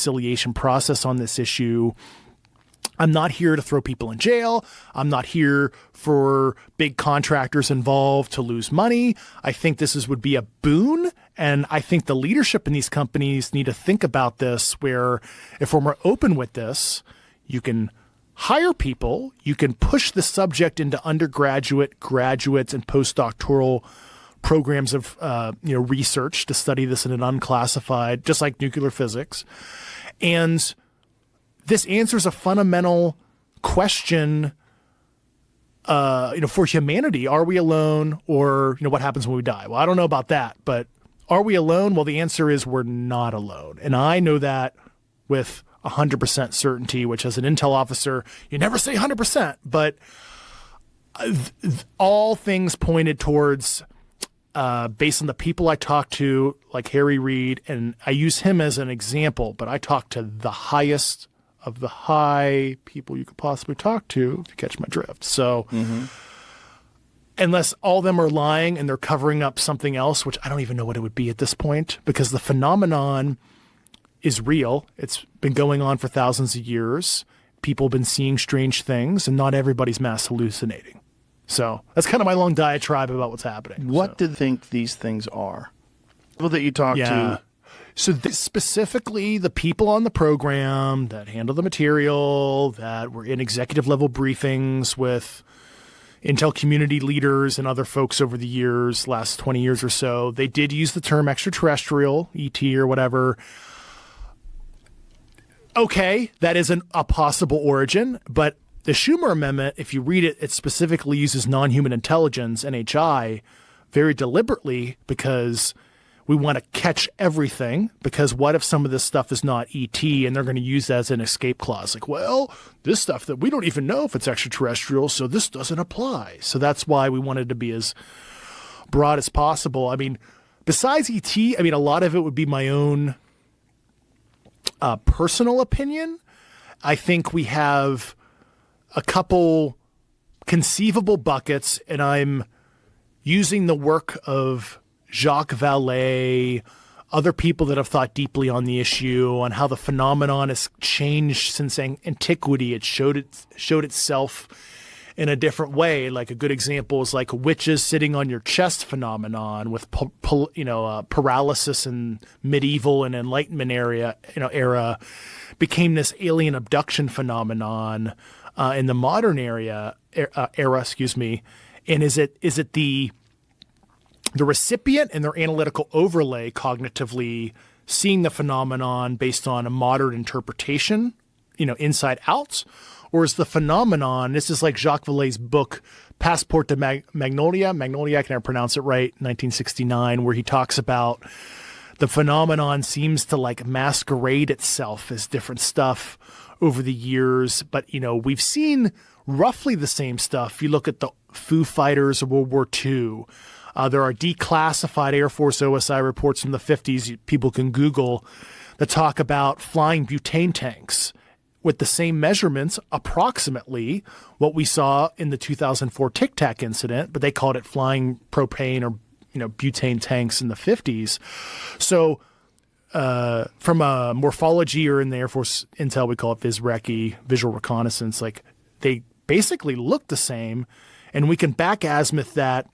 reconciliation process on this issue. I'm not here to throw people in jail. I'm not here for big contractors involved to lose money. I think would be a boon. And I think the leadership in these companies need to think about this, where if we're more open with this, you can hire people, you can push the subject into undergraduate, graduates, and postdoctoral programs of research to study this in an unclassified, just like nuclear physics. And this answers a fundamental question, for humanity. Are we alone, or what happens when we die? Well, I don't know about that, but are we alone? Well, the answer is we're not alone. And I know that with 100% certainty, which as an intel officer, you never say 100%, but all things pointed towards, based on the people I talked to, like Harry Reid, and I use him as an example, but I talked to the highest of the high people you could possibly talk to, if you catch my drift. So unless all of them are lying and they're covering up something else, which I don't even know what it would be at this point, because the phenomenon is real. It's been going on for thousands of years. People have been seeing strange things, and not everybody's mass hallucinating. So that's kind of my long diatribe about what's happening. What do you think these things are? People that you talk to. So specifically the people on the program that handle the material, that were in executive level briefings with Intel community leaders and other folks over the years, last 20 years or so, they did use the term extraterrestrial, ET or whatever. Okay, that is a possible origin, but the Schumer Amendment, if you read it, it specifically uses non-human intelligence, NHI, very deliberately, because we want to catch everything, because what if some of this stuff is not ET and they're going to use that as an escape clause? Like, well, this stuff that we don't even know if it's extraterrestrial, so this doesn't apply. So that's why we wanted to be as broad as possible. I mean, besides ET, a lot of it would be my own personal opinion. I think we have a couple conceivable buckets, and I'm using the work of Jacques Vallée, other people that have thought deeply on the issue, on how the phenomenon has changed since antiquity. It showed itself in a different way. Like a good example is like witches sitting on your chest phenomenon with paralysis in medieval and Enlightenment era became this alien abduction phenomenon in the modern era. And is it the recipient and their analytical overlay cognitively seeing the phenomenon based on a modern interpretation, inside out? Or is the phenomenon, this is like Jacques Vallée's book, Passport to Magnolia, I can never pronounce it right, 1969, where he talks about the phenomenon seems to like masquerade itself as different stuff over the years. But, we've seen roughly the same stuff. You look at the Foo Fighters of World War II. There are declassified Air Force OSI reports from the 50s, people can Google, that talk about flying butane tanks with the same measurements, approximately what we saw in the 2004 Tic Tac incident, but they called it flying propane or butane tanks in the 50s. So from a morphology, or in the Air Force intel, we call it VisRecce, visual reconnaissance, like they basically look the same, and we can back azimuth that,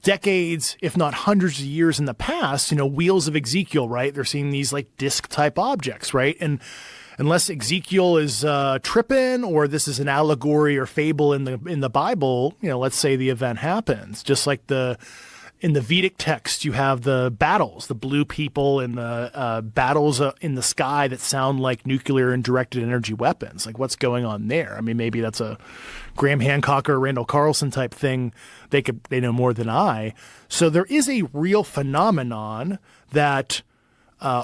decades, if not hundreds of years in the past, wheels of Ezekiel, right? They're seeing these like disc type objects, right? And unless Ezekiel is tripping, or this is an allegory or fable in the Bible, let's say the event happens. Just like in the Vedic text, you have the battles, the blue people, and the battles in the sky that sound like nuclear and directed energy weapons. Like, what's going on there? Maybe that's a Graham Hancock or Randall Carlson type thing. They know more than I. So there is a real phenomenon that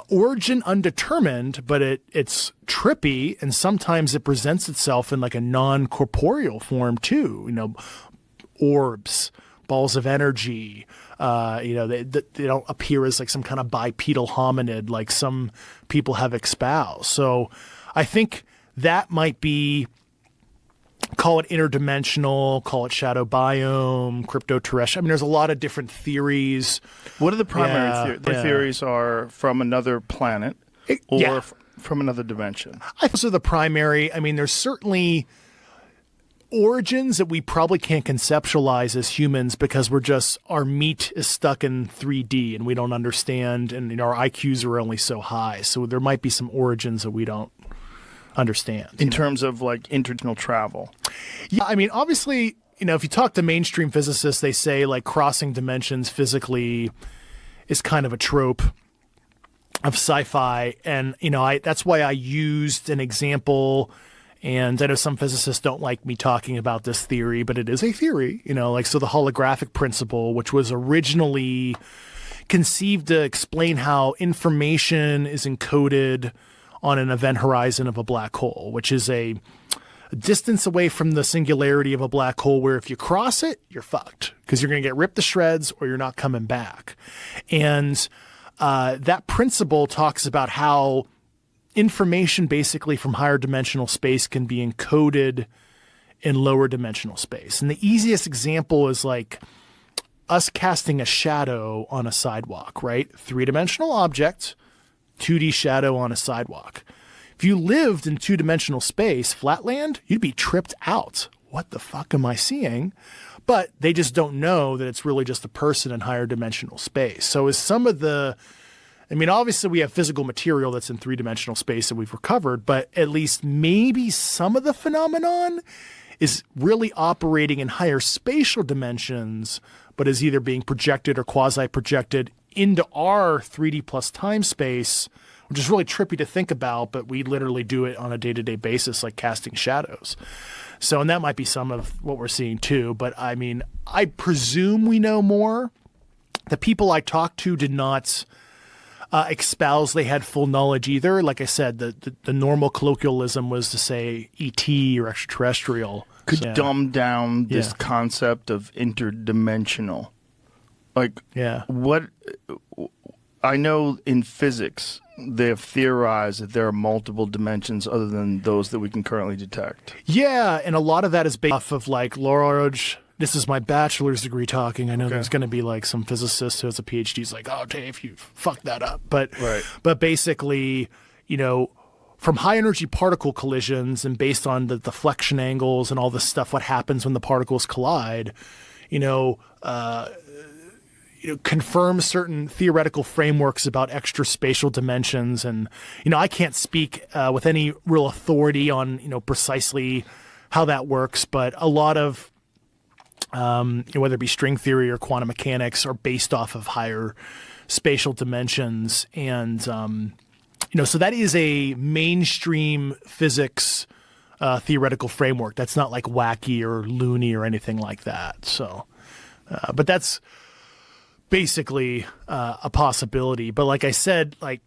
origin undetermined, but it's trippy, and sometimes it presents itself in like a non-corporeal form too. Orbs, balls of energy. They don't appear as like some kind of bipedal hominid like some people have espoused. So I think that might be, call it interdimensional, call it shadow biome, crypto-terrestrial. There's a lot of different theories. What are the primary theories? The theories are from another planet. or Yeah. from another dimension? I think those are the primary. I mean, there's certainly origins that we probably can't conceptualize as humans because our meat is stuck in 3D and we don't understand, and our IQs are only so high. So there might be some origins that we don't understand. In terms of like interdimensional travel. Yeah, I mean, obviously, if you talk to mainstream physicists, they say like crossing dimensions physically is kind of a trope of sci-fi. And, that's why I used an example. And I know some physicists don't like me talking about this theory, but it is a theory, so the holographic principle, which was originally conceived to explain how information is encoded on an event horizon of a black hole, which is a distance away from the singularity of a black hole where if you cross it, you're fucked because you're going to get ripped to shreds or you're not coming back. And that principle talks about how information basically from higher dimensional space can be encoded in lower dimensional space. And the easiest example is like us casting a shadow on a sidewalk, right? 3-dimensional object, 2D shadow on a sidewalk. If you lived in 2-dimensional space, flatland, you'd be tripped out. What the fuck am I seeing? But they just don't know that it's really just a person in higher dimensional space. So is some of the, obviously we have physical material that's in 3-dimensional space that we've recovered, but at least maybe some of the phenomenon is really operating in higher spatial dimensions, but is either being projected or quasi-projected into our 3D plus time space, which is really trippy to think about, but we literally do it on a day-to-day basis, like casting shadows. So, and that might be some of what we're seeing too, but I presume we know more. The people I talked to did not espouse they had full knowledge either. Like I said, the normal colloquialism was to say ET or extraterrestrial. Could dumb down this concept of interdimensional. Like, what I know in physics, they have theorized that there are multiple dimensions other than those that we can currently detect. Yeah, and a lot of that is based off of like Lorge. This is my bachelor's degree talking. I know there's going to be like some physicist who has a PhD is like, oh, Dave, you fucked that up. But basically, from high energy particle collisions and based on the deflection angles and all this stuff, what happens when the particles collide, confirm certain theoretical frameworks about extra spatial dimensions. And, I can't speak with any real authority on, precisely how that works, but a lot of, whether it be string theory or quantum mechanics are based off of higher spatial dimensions. And, so that is a mainstream physics theoretical framework. That's not like wacky or loony or anything like that. So, but that's basically a possibility. But like I said, like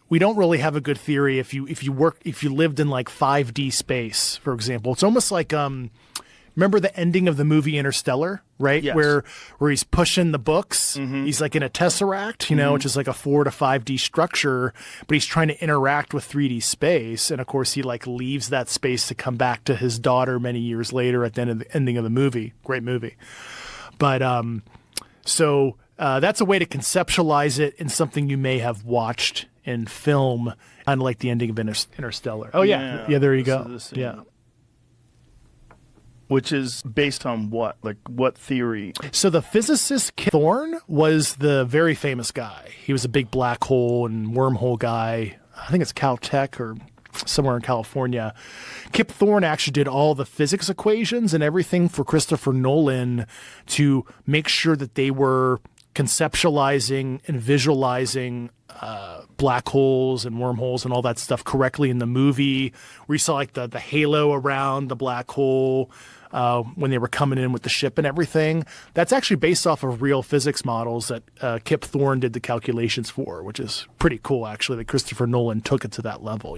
we don't really have a good theory if you lived in like 5D space, for example. It's almost like remember the ending of the movie Interstellar, right? Yes. Where he's pushing the books. Mm-hmm. He's like in a tesseract, which is like a 4 to 5D structure, but he's trying to interact with 3D space. And of course he like leaves that space to come back to his daughter many years later at the ending of the movie. Great movie. But so that's a way to conceptualize it in something you may have watched in film, kind of like the ending of Interstellar. Oh yeah. There you go. Yeah. Which is based on what? Like what theory? So the physicist Kip Thorne was the very famous guy. He was a big black hole and wormhole guy. I think it's Caltech or somewhere in California. Kip Thorne actually did all the physics equations and everything for Christopher Nolan to make sure that they were conceptualizing and visualizing black holes and wormholes and all that stuff correctly in the movie, where you saw like the halo around the black hole when they were coming in with the ship and everything. That's actually based off of real physics models that Kip Thorne did the calculations for, which is pretty cool, actually, that Christopher Nolan took it to that level,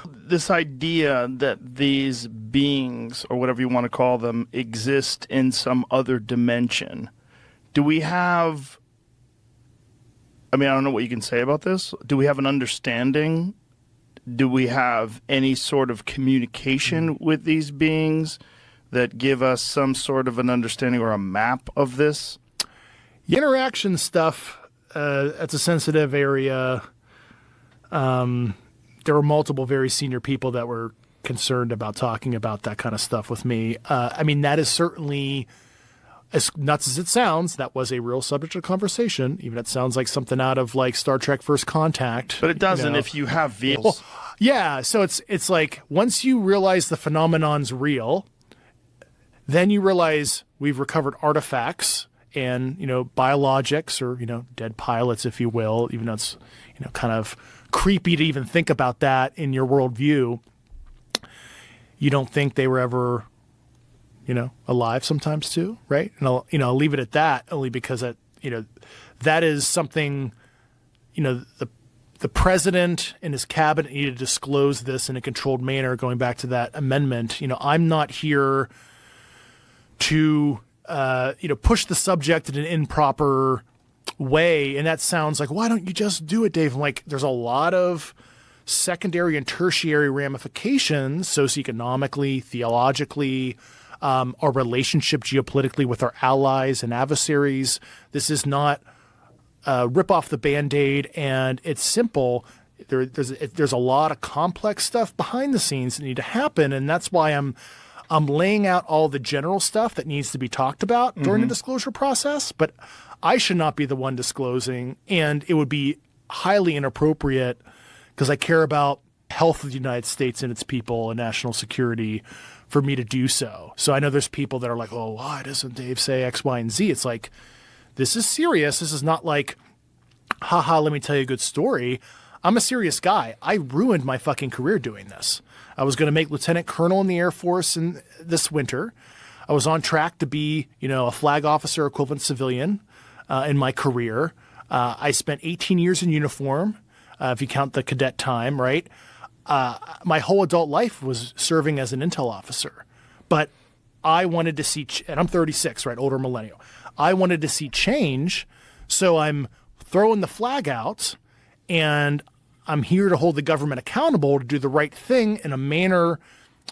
This idea that these beings, or whatever you want to call them, exist in some other dimension. Do we have... I don't know what you can say about this. Do we have an understanding? Do we have any sort of communication with these beings that give us some sort of an understanding or a map of this? The interaction stuff, that's a sensitive area. There were multiple very senior people that were concerned about talking about that kind of stuff with me. I mean, that is certainly, as nuts as it sounds, that was a real subject of conversation. Even it sounds like something out of like Star Trek First Contact. But it doesn't you know. if you have vehicles. Well, yeah, so it's like once you realize the phenomenon's real, then you realize we've recovered artifacts and, biologics or, dead pilots, if you will, even though it's, kind of creepy to even think about that in your worldview. You don't think they were ever, alive sometimes too, right? And I'll leave it at that only because that is something, the president and his cabinet need to disclose this in a controlled manner, going back to that amendment. I'm not here to, push the subject in an improper way. And that sounds like, why don't you just do it, Dave? I'm like, there's a lot of secondary and tertiary ramifications socioeconomically, theologically, our relationship geopolitically with our allies and adversaries. This is not rip off the Band-Aid and it's simple. There's a lot of complex stuff behind the scenes that need to happen, and that's why I'm laying out all the general stuff that needs to be talked about during the disclosure process. But I should not be the one disclosing, and it would be highly inappropriate because I care about health of the United States and its people and national security for me to do so. So I know there's people that are like, oh, why doesn't Dave say X, Y, and Z? It's like, this is serious. This is not like, haha, let me tell you a good story. I'm a serious guy. I ruined my fucking career doing this. I was going to make lieutenant colonel in the Air Force this winter. I was on track to be, a flag officer equivalent civilian in my career. I spent 18 years in uniform, if you count the cadet time, right? My whole adult life was serving as an intel officer. But I wanted to see, and I'm 36, right? Older millennial. I wanted to see change. So I'm throwing the flag out, and I'm here to hold the government accountable to do the right thing in a manner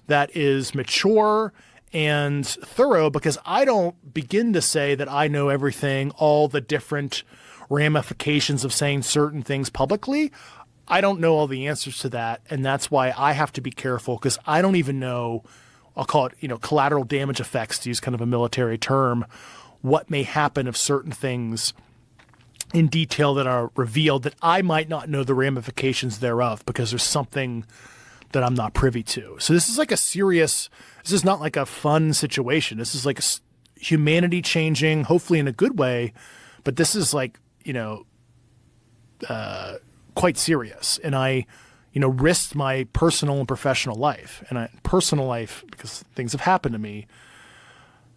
that is mature and thorough, because I don't begin to say that I know everything, all the different ramifications of saying certain things publicly. I don't know all the answers to that, and that's why I have to be careful, because I don't even know, I'll call it, collateral damage effects, to use kind of a military term, what may happen if certain things in detail that are revealed that I might not know the ramifications thereof because there's something that I'm not privy to. So this is like this is not like a fun situation. This is like humanity changing, hopefully in a good way, but this is like, quite serious. And I, risked my personal and professional life, and personal life, because things have happened to me,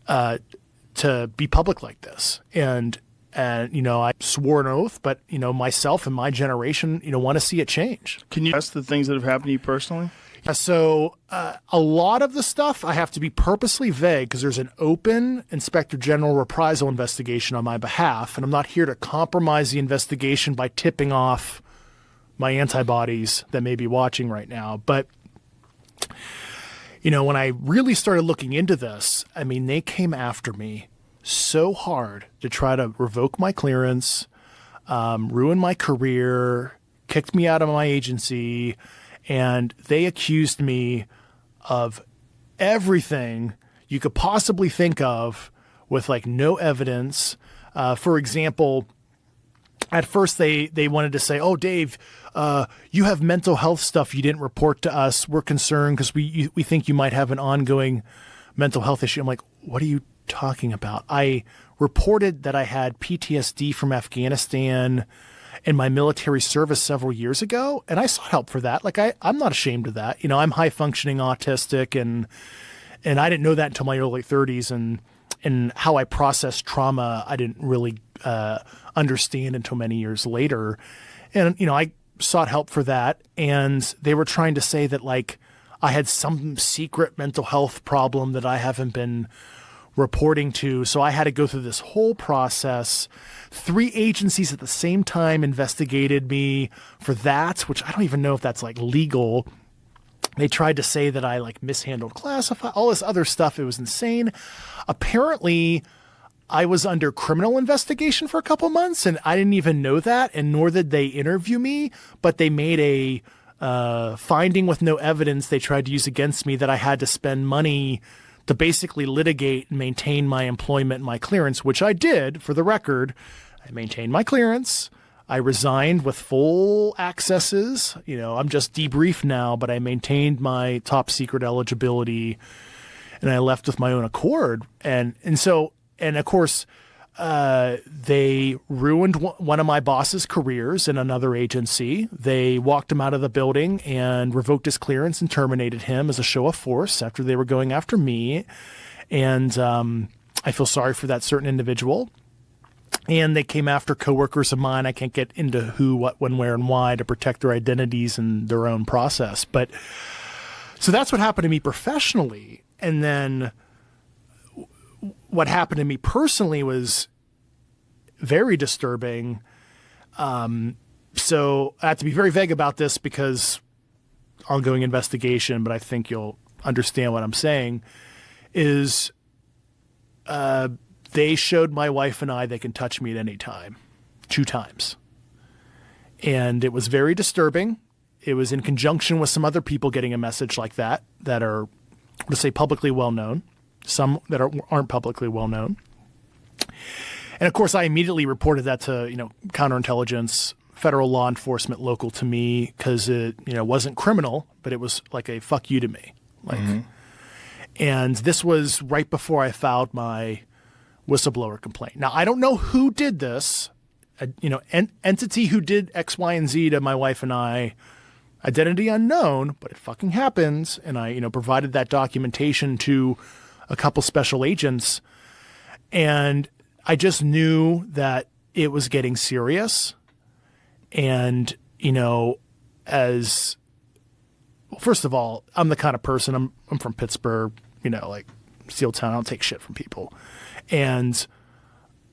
to be public like this. And I swore an oath, but, myself and my generation, want to see it change. Can you ask the things that have happened to you personally? So a lot of the stuff I have to be purposely vague because there's an open Inspector General reprisal investigation on my behalf, and I'm not here to compromise the investigation by tipping off my antibodies that may be watching right now. But, when I really started looking into this, they came after me so hard to try to revoke my clearance, ruin my career, kicked me out of my agency, and they accused me of everything you could possibly think of with like no evidence. For example, at first they wanted to say, oh, Dave, you have mental health stuff you didn't report to us. We're concerned because we think you might have an ongoing mental health issue. I'm like, what are you talking about? I reported that I had PTSD from Afghanistan in my military service several years ago, and I sought help for that. Like I'm not ashamed of that. I'm high functioning autistic, and I didn't know that until my early 30s, and how I process trauma I didn't really understand until many years later. And I sought help for that, and they were trying to say that like I had some secret mental health problem that I haven't been reporting to. So I had to go through this whole process. 3 agencies at the same time investigated me for that, which I don't even know if that's like legal. They tried to say that I like mishandled classified, all this other stuff. It was insane. Apparently, I was under criminal investigation for a couple months, and I didn't even know that, and nor did they interview me, but they made a finding with no evidence they tried to use against me that I had to spend money to basically litigate and maintain my employment and my clearance, which I did, for the record. I maintained my clearance. I resigned with full accesses. You know, I'm just debriefed now, but I maintained my top secret eligibility, and I left with my own accord. And of course, they ruined one of my boss's careers in another agency. They walked him out of the building and revoked his clearance and terminated him as a show of force after they were going after me. And I feel sorry for that certain individual. And they came after coworkers of mine. I can't get into who, what, when, where, and why to protect their identities and their own process. But so that's what happened to me professionally. And then what happened to me personally was very disturbing. So I have to be very vague about this because ongoing investigation, but I think you'll understand what I'm saying, is they showed my wife and I they can touch me at any time, 2 times. And it was very disturbing. It was in conjunction with some other people getting a message like that are, let's say, publicly well known. Some that aren't publicly well known. And of course, I immediately reported that to, counterintelligence, federal law enforcement local to me, because it, wasn't criminal, but it was like a fuck you to me. And this was right before I filed my whistleblower complaint. Now, I don't know who did this, entity who did X, Y, and Z to my wife and I, identity unknown, but it fucking happens. And I, provided that documentation to a couple special agents, and I just knew that it was getting serious. And, first of all, I'm the kind of person, I'm from Pittsburgh, like Steel Town. I don't take shit from people. And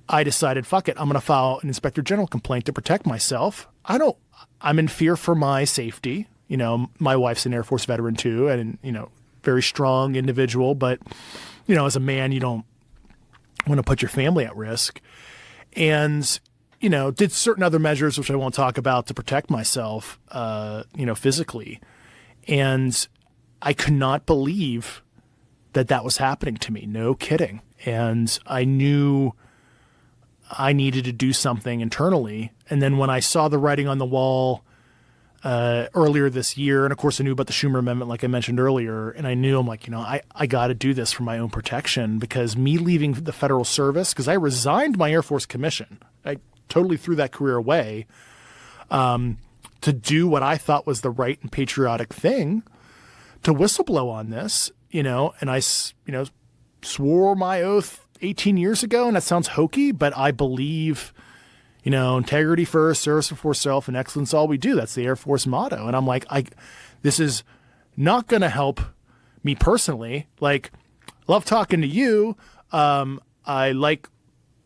I decided, fuck it, I'm going to file an inspector general complaint to protect myself. I'm in fear for my safety. My wife's an Air Force veteran too, and, very strong individual, but, as a man, you don't want to put your family at risk. And, did certain other measures, which I won't talk about, to protect myself, physically. And I could not believe that was happening to me. No kidding. And I knew I needed to do something internally. And then when I saw the writing on the wall earlier this year, and of course I knew about the Schumer Amendment, like I mentioned earlier, and I knew, I'm like, I got to do this for my own protection, because me leaving the federal service, because I resigned my Air Force commission, I totally threw that career away, to do what I thought was the right and patriotic thing, to whistleblow on this, and I, swore my oath 18 years ago, and that sounds hokey, but I believe, integrity first, service before self, and excellence all we do. That's the Air Force motto. And I'm like, this is not going to help me personally. Like, love talking to you. I like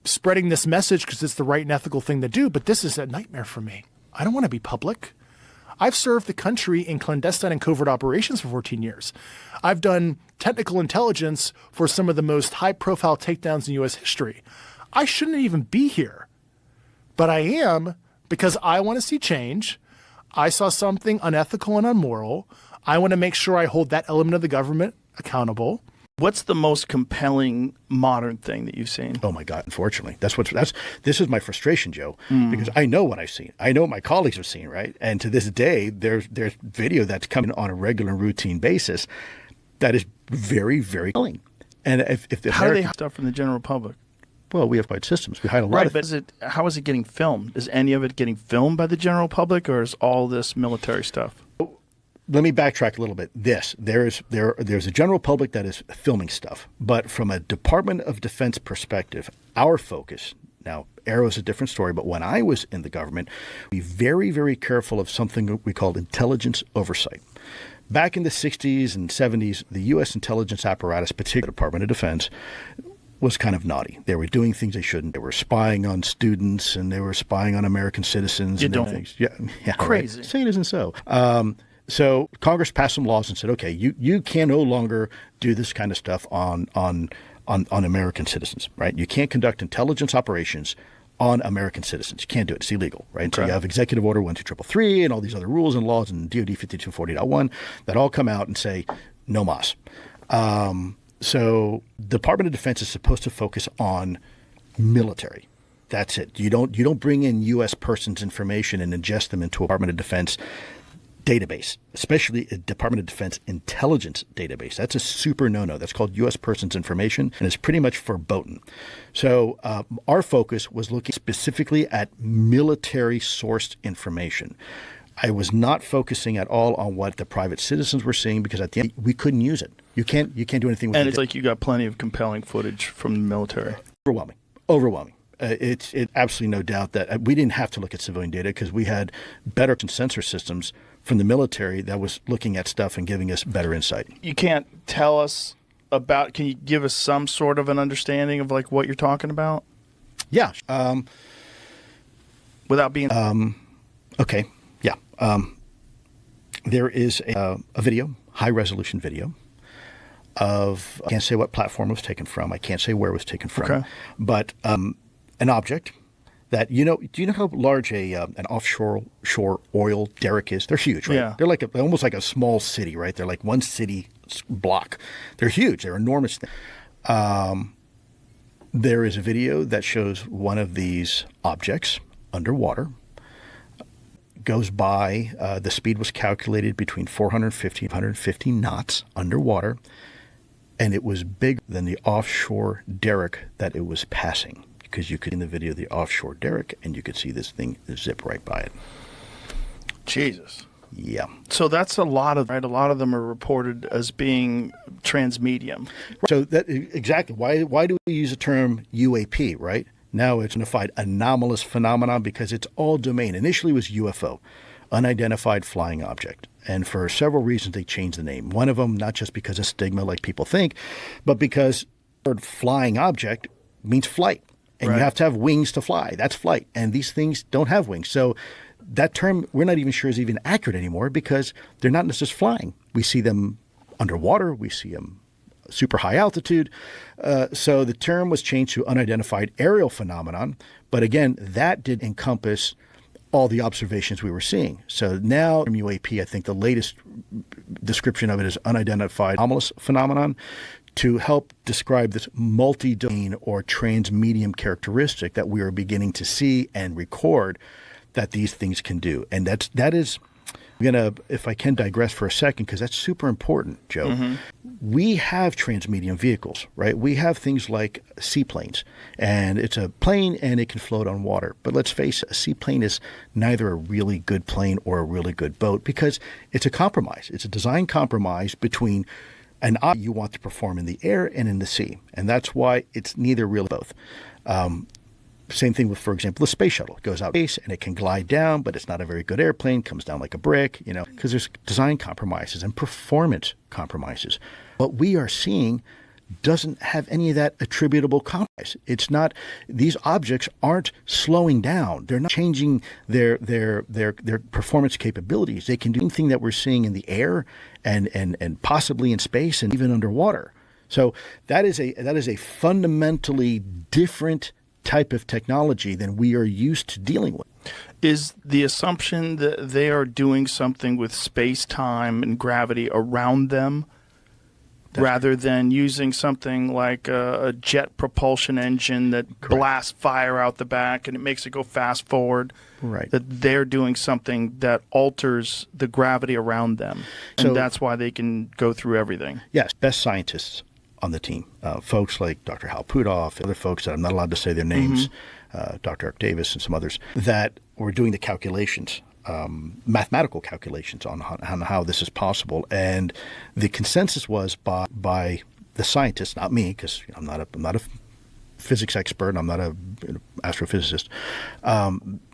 spreading this message because it's the right and ethical thing to do, but this is a nightmare for me. I don't want to be public. I've served the country in clandestine and covert operations for 14 years. I've done technical intelligence for some of the most high-profile takedowns in U.S. history. I shouldn't even be here, but I am, because I want to see change. I saw something unethical and unmoral. I want to make sure I hold that element of the government accountable. What's the most compelling modern thing that you've seen? Oh my God! Unfortunately, this is my frustration, Joe, because I know what I've seen. I know what my colleagues have seen, right? And to this day, there's video that's coming on a regular and routine basis that is very, very compelling. And if how do they hide stuff from the general public? Well, we have quite systems. We hide a lot. Right, but how is it getting filmed? Is any of it getting filmed by the general public, or is all this military stuff? Let me backtrack a little bit. There's a general public that is filming stuff, but from a Department of Defense perspective, our focus, now Aero's a different story, but when I was in the government, we were very, very careful of something we called intelligence oversight. Back in the 60s and 70s, the U.S. intelligence apparatus, particularly the Department of Defense, was kind of naughty. They were doing things they shouldn't. They were spying on students, and they were spying on American citizens. You and don't. Things. Yeah, crazy. Right. Say it isn't so. So Congress passed some laws and said, okay, you can no longer do this kind of stuff on on American citizens, right? You can't conduct intelligence operations on American citizens. You can't do it. It's illegal, right? Okay. So you have Executive Order 12333 and all these other rules and laws and DOD 5240.1 that all come out and say no mas. So Department of Defense is supposed to focus on military. That's it. You don't bring in U.S. persons' information and ingest them into a Department of Defense database, especially a Department of Defense intelligence database. That's a super no-no. That's called U.S. persons information, and it's pretty much verboten. So our focus was looking specifically at military-sourced information. I was not focusing at all on what the private citizens were seeing because at the end we couldn't use it. You can't do anything with it. And it's like you got plenty of compelling footage from the military. Overwhelming. It's absolutely no doubt that we didn't have to look at civilian data because we had better sensor systems from the military that was looking at stuff and giving us better insight. You can't tell us about, can you give us some sort of an understanding of like what you're talking about? Yeah. Without being... Okay. Yeah. There is a video, high-resolution video, of, I can't say what platform it was taken from. I can't say where it was taken from. Okay. But an object that, do you know how large an offshore oil derrick is? They're huge, right? Yeah. They're almost like a small city, right? They're like one city block. They're huge. They're enormous. There is a video that shows one of these objects underwater. Goes by, the speed was calculated between 450 and 150 knots underwater, and it was bigger than the offshore derrick that it was passing, because you could in the video the offshore derrick and you could see this thing zip right by it. Jesus. Yeah. So that's a lot of, right? A lot of them are reported as being transmedium. So that exactly why do we use the term UAP, right? Now it's unified anomalous phenomenon because it's all domain. Initially it was UFO, unidentified flying object. And for several reasons they changed the name. One of them, not just because of stigma like people think, but because the word flying object means flight. And Right. you have to have wings to fly. That's flight. And these things don't have wings. So that term, we're not even sure is even accurate anymore because they're not just flying. We see them underwater. We see them super high altitude. So the term was changed to unidentified aerial phenomenon. But again, that did encompass all the observations we were seeing. So now UAP, I think the latest description of it is unidentified anomalous phenomenon to help describe this multi-domain or transmedium characteristic that we are beginning to see and record that these things can do. And that is, I'm going to, if I can digress for a second, because that's super important, Joe. Mm-hmm. We have transmedium vehicles, right? We have things like seaplanes, and it's a plane and it can float on water. But let's face it, a seaplane is neither a really good plane or a really good boat because it's a compromise. It's a design compromise between an object you want to perform in the air and in the sea. And that's why it's neither really both. Same thing with, for example, the space shuttle. It goes out in space and it can glide down, but it's not a very good airplane, comes down like a brick, because there's design compromises and performance compromises. What we are seeing doesn't have any of that attributable compromise. It's not, these objects aren't slowing down. They're not changing their performance capabilities. They can do anything that we're seeing in the air and possibly in space and even underwater. So that is a fundamentally different type of technology than we are used to dealing with. Is the assumption that they are doing something with space-time and gravity around them rather than using something like a jet propulsion engine that blasts fire out the back and it makes it go fast forward? Right. That they're doing something that alters the gravity around them, and that's why they can go through everything. Yes, best scientists on the team, folks like Dr. Hal Puthoff, other folks that I'm not allowed to say their names, Dr. Eric Davis and some others, that were doing the calculations, mathematical calculations on how this is possible. And the consensus was by the scientists, not me, because I'm not a physics expert, I'm not a astrophysicist.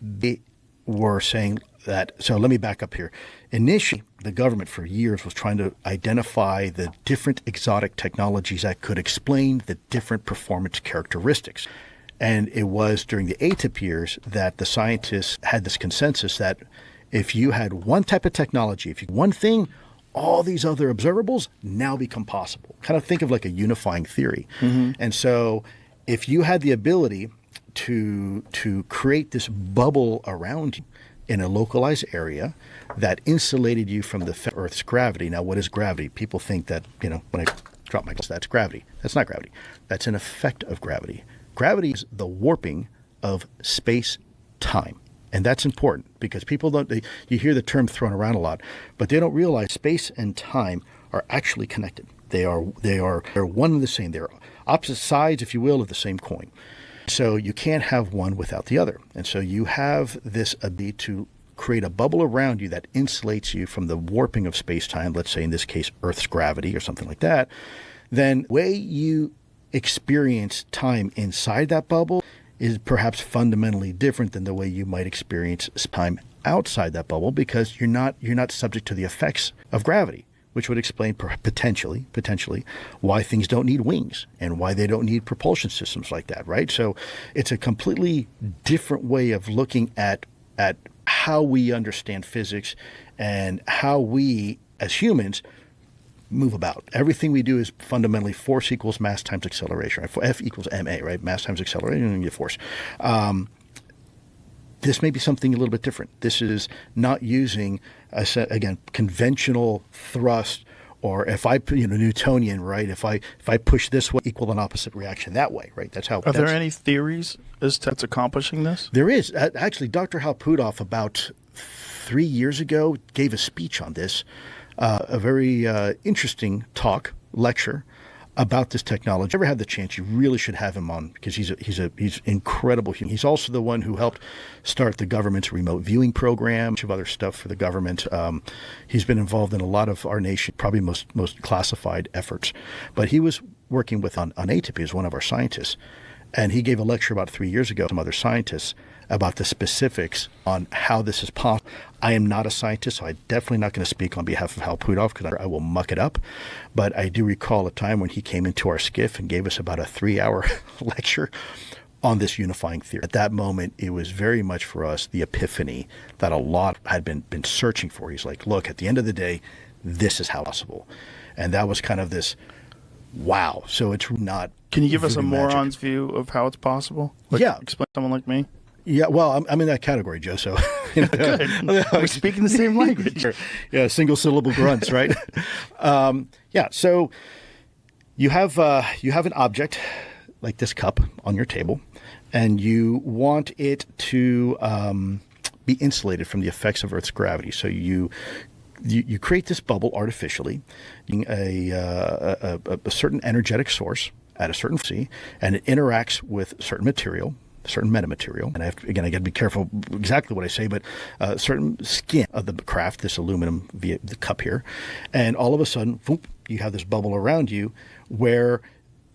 They were saying that, so let me back up here. Initially, the government for years was trying to identify the different exotic technologies that could explain the different performance characteristics. And it was during the ATIP years that the scientists had this consensus that if you had one type of technology, if you one thing, all these other observables now become possible. Kind of think of like a unifying theory. And so if you had the ability to create this bubble around you in a localized area that insulated you from the Earth's gravity. Now, what is gravity? People think that, when I drop my glass, that's gravity. That's not gravity. That's an effect of gravity. Gravity is the warping of space-time. And that's important because people you hear the term thrown around a lot, but they don't realize space and time are actually connected. They're one and the same. They're opposite sides, if you will, of the same coin. So you can't have one without the other. And so you have this ability to create a bubble around you that insulates you from the warping of space-time, let's say in this case Earth's gravity or something like that. Then the way you experience time inside that bubble is perhaps fundamentally different than the way you might experience time outside that bubble because you're not subject to the effects of gravity, which would explain potentially why things don't need wings and why they don't need propulsion systems like that, right? So it's a completely different way of looking at how we understand physics and how we as humans move about. Everything we do is fundamentally force equals mass times acceleration, right? F equals ma, right? Mass times acceleration and you get force. This may be something a little bit different. This is not using, again, conventional thrust, or if I, Newtonian, right? If I push this way, equal an opposite reaction that way, right? That's how. Are there any theories as to what's accomplishing this? There is. Actually, Dr. Hal Puthoff about 3 years ago gave a speech on this, a very interesting lecture about this technology. If you ever had the chance, you really should have him on because he's incredible. He's also the one who helped start the government's remote viewing program, a bunch of other stuff for the government. He's been involved in a lot of our nation, probably most classified efforts. But he was working on ATIP as one of our scientists. And he gave a lecture about 3 years ago to some other scientists about the specifics on how this is possible. I am not a scientist, so I'm definitely not going to speak on behalf of Hal Puthoff because I will muck it up. But I do recall a time when he came into our skiff and gave us about a 3-hour lecture on this unifying theory. At that moment, it was very much for us the epiphany that a lot had been searching for. He's like, look, at the end of the day, this is how possible. And that was kind of this, wow. So it's not. Can you give us a magic. moron's view of how it's possible? Yeah. Explain to someone like me. Yeah, well, I'm in that category, Joe. So Good. We're speaking the same language. Yeah, single syllable grunts, right? Yeah. So you have an object like this cup on your table, and you want it to be insulated from the effects of Earth's gravity. So you create this bubble artificially, using a certain energetic source at a certain frequency, and it interacts with certain material, certain metamaterial. And I got to be careful exactly what I say, but certain skin of the craft, this aluminum via the cup here. And all of a sudden, whoop, you have this bubble around you where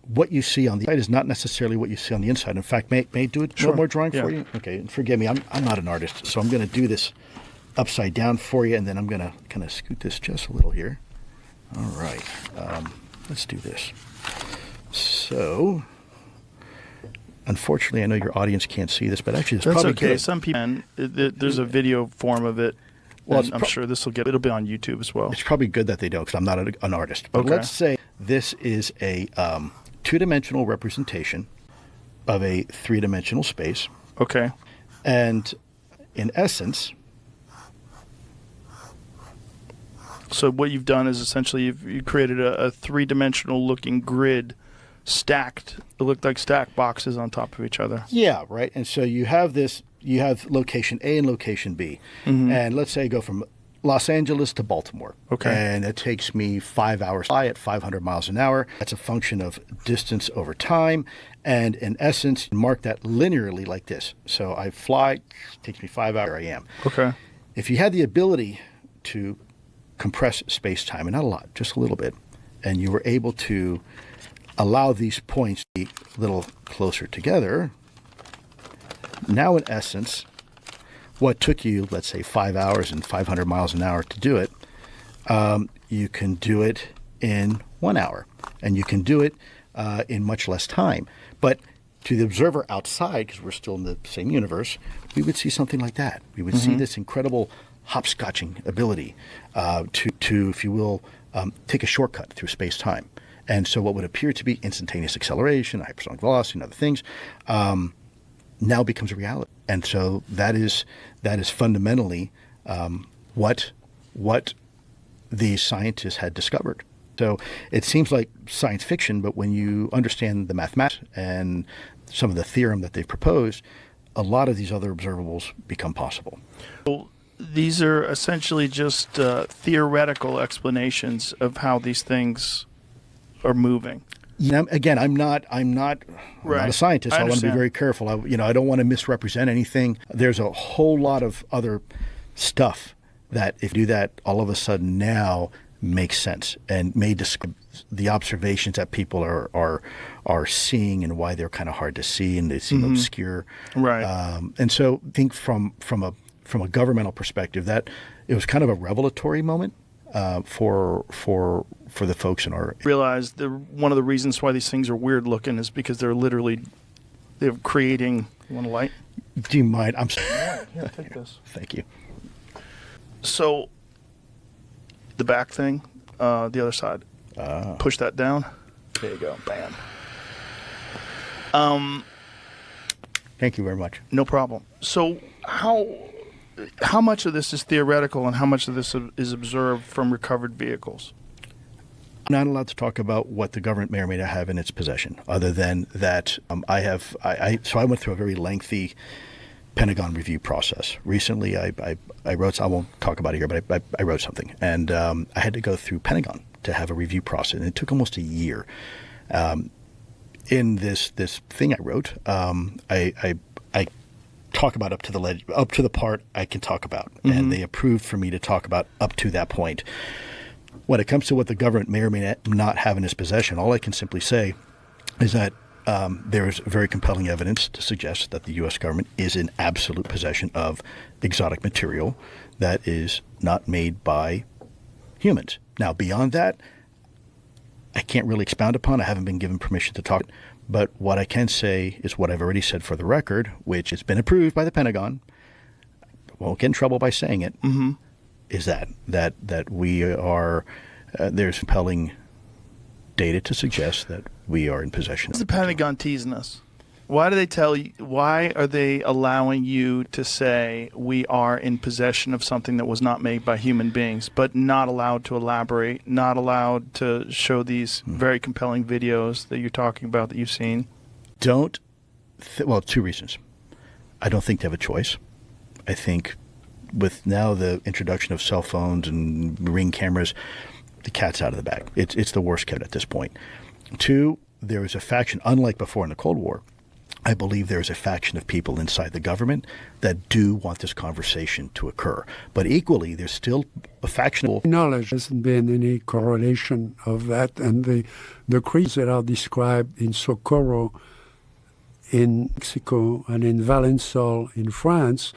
what you see on the outside is not necessarily what you see on the inside. In fact, may I do it? Sure. One more drawing for you? Okay, and forgive me, I'm not an artist, so I'm going to do this upside down for you, and then I'm going to kind of scoot this just a little here. All right, let's do this. So, unfortunately, I know your audience can't see this, but actually, That's probably okay. good. Some people can. There's a video form of it. Well, Well, I'm sure it'll be on YouTube as well. It's probably good that they don't, because I'm not an artist. But Okay. let's say this is a two-dimensional representation of a three-dimensional space, Okay. and in essence, So what you've done is essentially you created a three-dimensional looking grid stacked. It looked like stacked boxes on top of each other. yeah, right. And so you have location A and location B, and let's say I go from Los Angeles to Baltimore. Okay. And it takes me 5 hours fly at 500 miles an hour. That's a function of distance over time. And in essence, mark that linearly like this. So I fly, it takes me 5 hours, I am. Okay. If you had the ability to compress space-time, and not a lot, just a little bit, and you were able to allow these points to be a little closer together, now in essence, what took you, let's say, 5 hours and 500 miles an hour to do it, you can do it in 1 hour, and you can do it in much less time. But to the observer outside, because we're still in the same universe, we would see something like that. We would see this incredible hopscotching ability to, if you will, take a shortcut through space-time. And so what would appear to be instantaneous acceleration, hypersonic velocity, and other things, now becomes a reality. And so that is fundamentally what these scientists had discovered. So it seems like science fiction, but when you understand the mathematics and some of the theorem that they've proposed, a lot of these other observables become possible. Well, these are essentially just theoretical explanations of how these things are moving. Yeah, again, I'm not Right. a scientist. I want to be understand. very careful. I don't want to misrepresent anything. There's a whole lot of other stuff that, if you do that, all of a sudden now makes sense and may describe the observations that people are seeing and why they're kind of hard to see and they seem obscure. Right. And so I think from a governmental perspective, that it was kind of a revelatory moment for the folks in our Realize one of the reasons why these things are weird looking is because they're creating. You want a light? Do you mind? Yeah, take this. Thank you. So, the back thing, the other side. Push that down. There you go. Bam. Thank you very much. No problem. So, how much of this is theoretical and how much of this is observed from recovered vehicles? I'm not allowed to talk about what the government may or may not have in its possession, other than that so I went through a very lengthy Pentagon review process. Recently, I wrote, I won't talk about it here, but I wrote something, and I had to go through Pentagon to have a review process, and it took almost a year. In this thing I wrote, I talk about up to the part I can talk about, and they approved for me to talk about up to that point. When it comes to what the government may or may not have in its possession, all I can simply say is that there is very compelling evidence to suggest that the U.S. government is in absolute possession of exotic material that is not made by humans. Now, beyond that, I can't really expound upon. I haven't been given permission to talk. But what I can say is what I've already said for the record, which has been approved by the Pentagon. I won't get in trouble by saying it. Is that we are there's compelling data to suggest that we are in possession. What's the Pentagon teasing us? Why do they tell you? Why are they allowing you to say we are in possession of something that was not made by human beings, but not allowed to elaborate, not allowed to show these very compelling videos that you're talking about that you've seen? Well, two reasons. I don't think they have a choice. I think with now the introduction of cell phones and Ring cameras, the cat's out of the bag. It's the worst cat at this point. Two, there is a faction, unlike before in the Cold War, I believe there is a faction of people inside the government that do want this conversation to occur. But equally, there's still a faction of knowledge. There hasn't been any correlation of that. And the creeks that are described in Socorro in Mexico and in Valençol in France,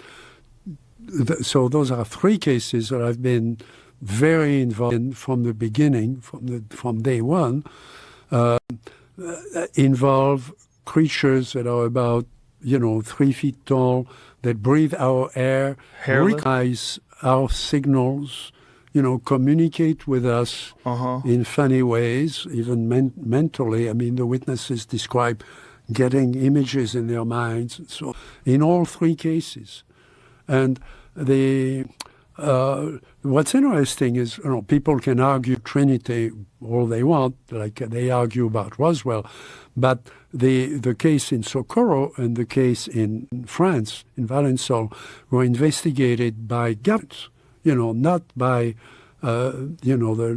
so those are three cases that I've been very involved in from the beginning, from day one, involve creatures that are about 3 feet tall, that breathe our air, Hairless? recognize our signals, communicate with us in funny ways, even mentally. I mean, the witnesses describe getting images in their minds. So in all three cases. And what's interesting is, people can argue Trinity all they want, like they argue about Roswell, but the case in Socorro and the case in France, in Valençol, were investigated by governments, not by the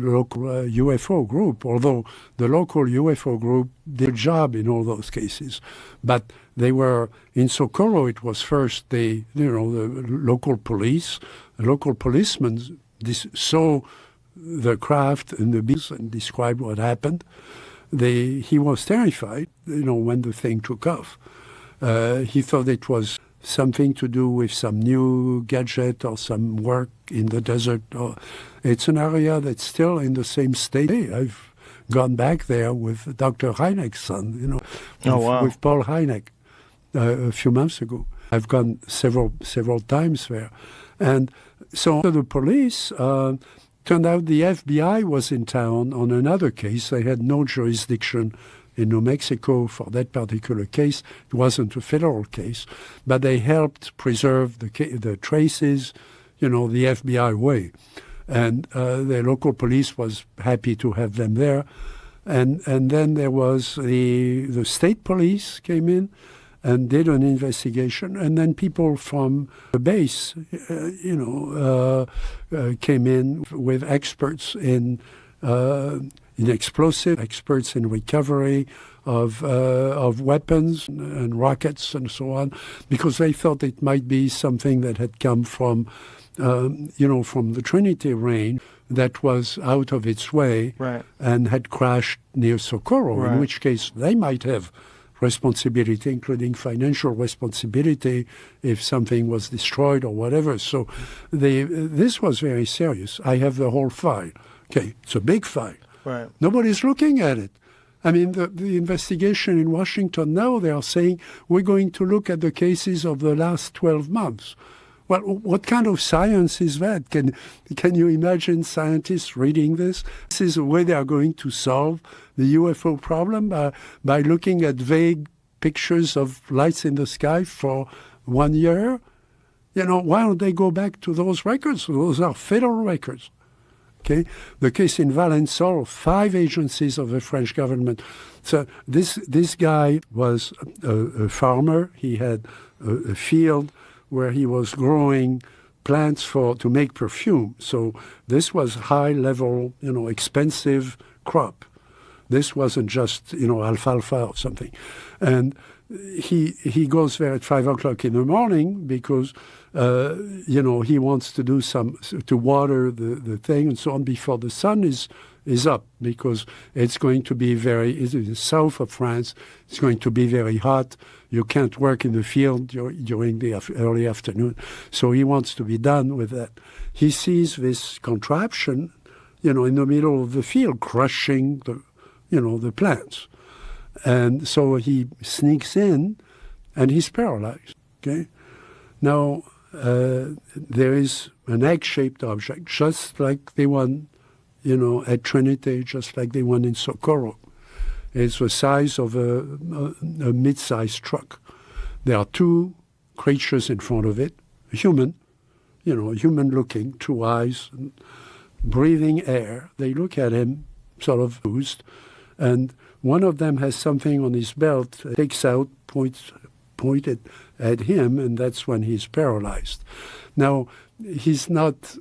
local UFO group, although the local UFO group did a job in all those cases. But they were, in Socorro, it was first the local police, the local policemen saw the craft and the beast and described what happened. He was terrified, when the thing took off. He thought it was something to do with some new gadget or some work in the desert. It's an area that's still in the same state. I've gone back there with Dr. Hynek's son, with Paul Hynek a few months ago. I've gone several times there. And so the police, turned out the FBI was in town on another case. They had no jurisdiction in New Mexico for that particular case. It wasn't a federal case, but they helped preserve the traces, the FBI way. And the local police was happy to have them there. And then there was the state police came in and did an investigation. And then people from the base, came in with experts in explosive, experts in recovery of weapons and rockets and so on, because they thought it might be something that had come from the Trinity range that was out of its way, right, and had crashed near Socorro, right, in which case they might have responsibility, including financial responsibility if something was destroyed or whatever. So this was very serious. I have the whole file. Okay, it's a big file. right. Nobody's looking at it. I mean, the investigation in Washington now, they are saying, we're going to look at the cases of the last 12 months. Well, what kind of science is that? Can you imagine scientists reading this? This is the way they are going to solve the UFO problem, by looking at vague pictures of lights in the sky for 1 year? Why don't they go back to those records? Those are federal records. Okay, the case in Valençol, 5 agencies of the French government. So this guy was a farmer. He had a field where he was growing plants to make perfume. So this was high level, expensive crop. This wasn't just, alfalfa or something. And he goes there at 5 o'clock in the morning because, he wants to do to water the thing and so on before the sun is up, because it's going to be it's in the south of France. It's going to be very hot. You can't work in the field during the early afternoon. So he wants to be done with that. He sees this contraption, in the middle of the field, crushing the plants. And so he sneaks in, and he's paralyzed. Okay, now there is an egg-shaped object, just like the one, at Trinity, just like the one in Socorro. It's the size of a mid-sized truck. There are 2 creatures in front of it, a human, human-looking, 2 eyes, breathing air. They look at him, sort of bruised, and one of them has something on his belt, takes out, pointed at him, and that's when he's paralyzed. Now, he's not,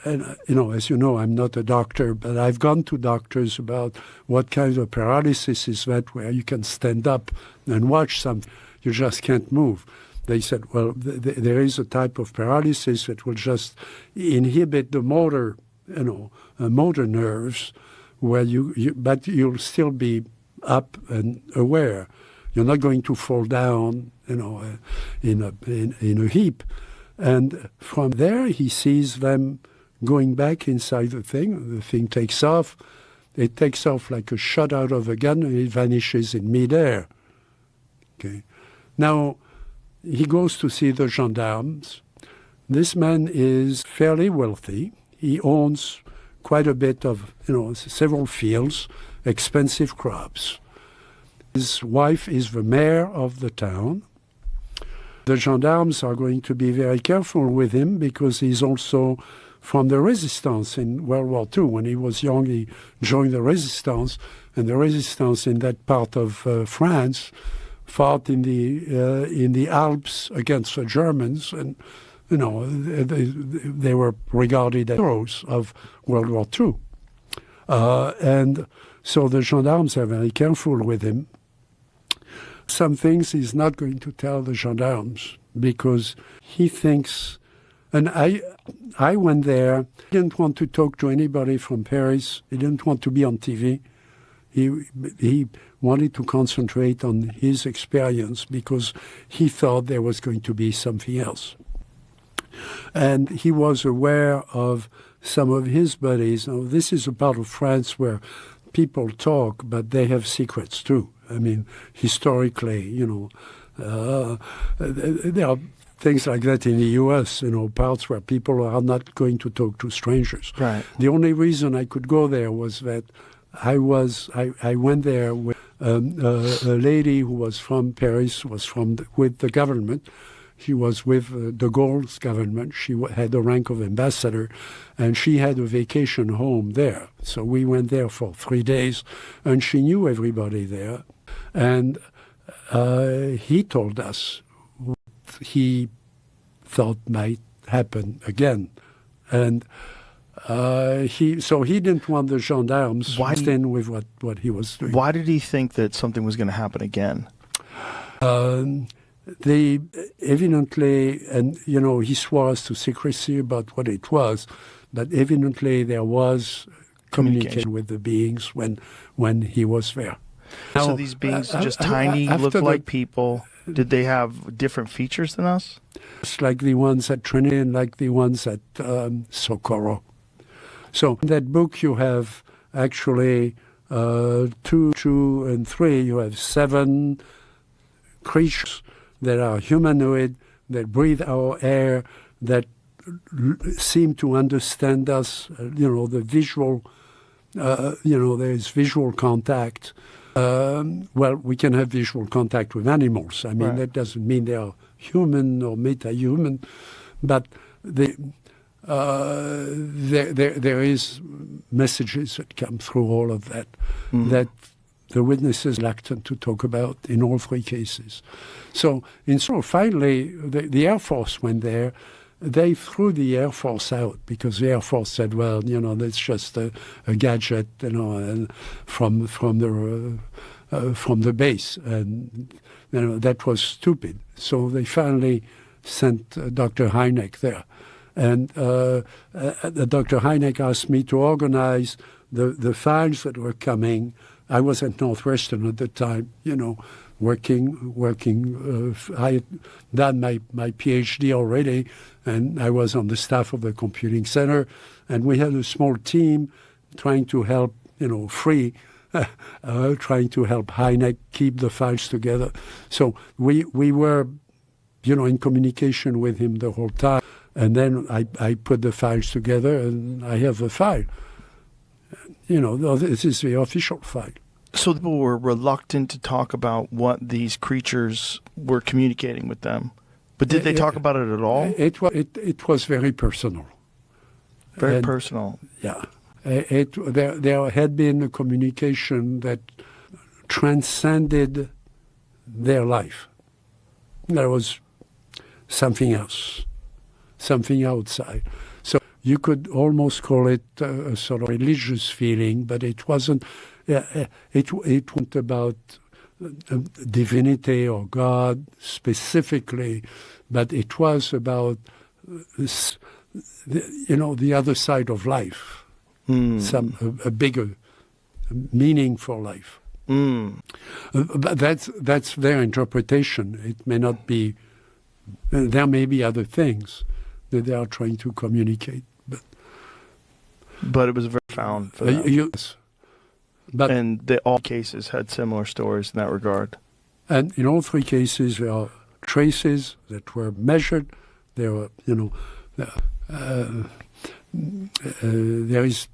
as you know, I'm not a doctor, but I've gone to doctors about what kind of paralysis is that, where you can stand up and watch something, you just can't move. They said, well, there is a type of paralysis that will just inhibit the motor, motor nerves, where but you'll still be up and aware. You're not going to fall down, in a heap. And from there, he sees them going back inside the thing. The thing takes off. It takes off like a shot out of a gun, and it vanishes in midair. Okay. Now, he goes to see the gendarmes. This man is fairly wealthy. He owns quite a bit of, several fields, expensive crops. His wife is the mayor of the town. The gendarmes are going to be very careful with him because he's also from the resistance in World War II. When he was young, he joined the resistance, and the resistance in that part of France fought in the Alps against the Germans, and they were regarded as heroes of World War II. And so the gendarmes are very careful with him. Some things he's not going to tell the gendarmes because he thinks, and I went there, he didn't want to talk to anybody from Paris, he didn't want to be on TV. He wanted to concentrate on his experience because he thought there was going to be something else. And he was aware of some of his buddies. Now, this is a part of France where people talk, but they have secrets too. I mean, historically, there are things like that in the U.S., parts where people are not going to talk to strangers. Right. The only reason I could go there was that I went there with a lady who was from Paris, with the government. She was with de Gaulle's government. She had the rank of ambassador, and she had a vacation home there. So we went there for 3 days, and she knew everybody there. And he told us what he thought might happen again. And he didn't want the gendarmes to in with what he was doing. Why did he think that something was going to happen again? They evidently, and he swore us to secrecy about what it was, but evidently there was communication with the beings when he was there. So Now, these beings just tiny, look like people. Did they have different features than us? It's like the ones at Trinity and like the ones at Socorro. So in that book you have actually 2 and 3, you have 7 creatures that are humanoid, that breathe our air, that seem to understand us. The visual, there's visual contact. We can have visual contact with animals. I mean, That doesn't mean they are human or meta-human, but there is messages that come through all of that, that the witnesses reluctant to talk about in all 3 cases. So finally, the Air Force went there. They threw the Air Force out because the Air Force said, well, that's just a gadget, and from the base, and that was stupid. So they finally sent Dr. Hynek there, and Dr. Hynek asked me to organize the files that were coming. I was at Northwestern at the time, working. I had done my PhD already, and I was on the staff of the computing center, and we had a small team trying to help, trying to help Hynek keep the files together. So we were, in communication with him the whole time, and then I put the files together, and I have the file. This is the official file. So people were reluctant to talk about what these creatures were communicating with them. But did they talk about it at all? It was very personal. Very personal. Yeah. There had been a communication that transcended their life. There was something else, something outside. So you could almost call it a sort of religious feeling, but it wasn't. It wasn't about divinity or God specifically, but it was about the other side of life, a bigger meaning for life. But that's their interpretation. It may not be. There may be other things that they are trying to communicate, but it was very profound for them. Yes. And all cases had similar stories in that regard. And in all 3 cases, there are traces that were measured. There were, there is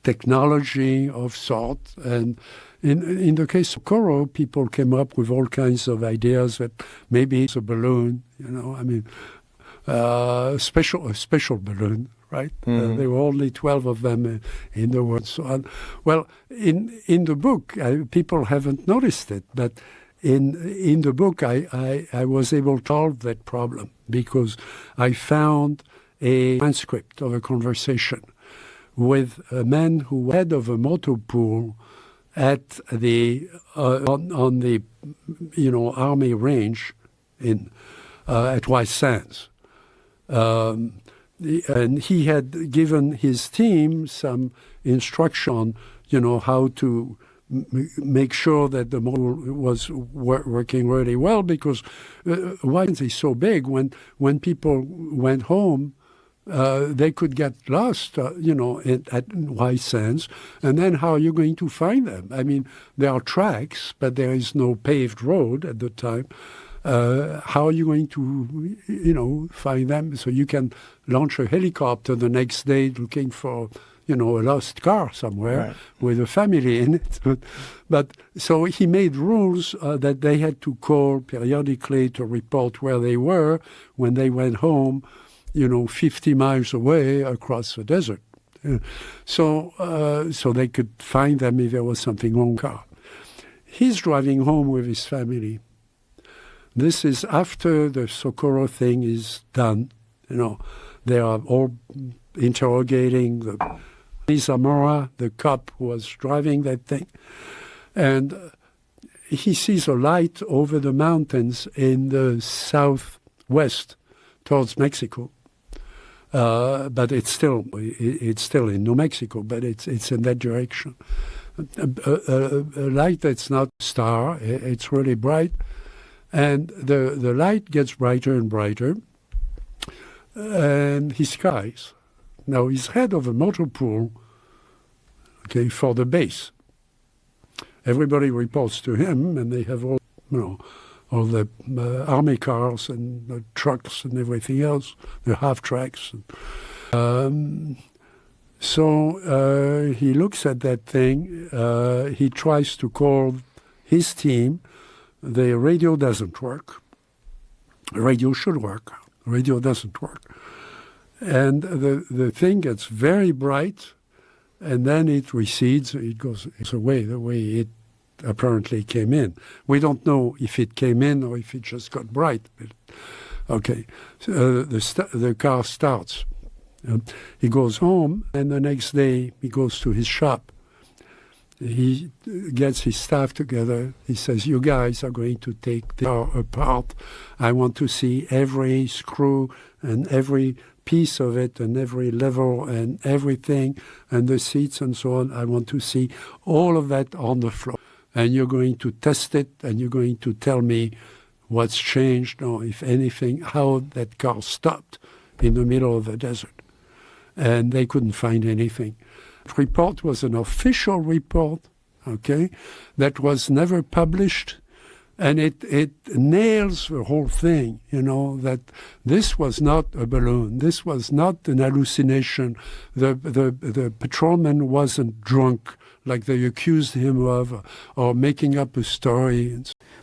technology of sort. And in the case of Coro, people came up with all kinds of ideas that maybe it's a balloon, a special balloon. Right? There were only 12 of them in the world. So on. Well, in the book, people haven't noticed it, but in the book, I was able to solve that problem because I found a transcript of a conversation with a man who was head of a motor pool at the on the army range at White Sands. And he had given his team some instruction on, how to make sure that the model was working really well, because why is it so big? When people went home, they could get lost, at White Sands, and then how are you going to find them? I mean, there are tracks, but there is no paved road at the time. how are you going to, find them? So you can launch a helicopter the next day looking for, a lost car somewhere with a family in it. But so he made rules that they had to call periodically to report where they were when they went home, 50 miles away across the desert. So they could find them if there was something wrong with the car. He's driving home with his family. This is after the Socorro thing is done. They are all interrogating Zamora, the cop who was driving that thing. And he sees a light over the mountains in the southwest towards Mexico. But it's still in New Mexico, but it's in that direction. A light that's not a star, it's really bright. And the light gets brighter and brighter, and he skies. Now, he's head of a motor pool, for the base. Everybody reports to him, and they have all the army cars and the trucks and everything else, the half-tracks. So he looks at that thing. He tries to call his team. The radio doesn't work. The radio should work. The radio doesn't work. And the thing gets very bright, and then it recedes. It goes away the way it apparently came in. We don't know if it came in or if it just got bright. Okay, so the car starts. He goes home, and the next day he goes to his shop. He gets his staff together. He says, you guys are going to take the car apart. I want to see every screw and every piece of it and every level and everything and the seats and so on. I want to see all of that on the floor. And you're going to test it, and you're going to tell me what's changed, or if anything, how that car stopped in the middle of the desert. And they couldn't find anything. The report was an official report, that was never published, and it nails the whole thing, that this was not a balloon, this was not an hallucination, the patrolman wasn't drunk like they accused him of, or making up a story.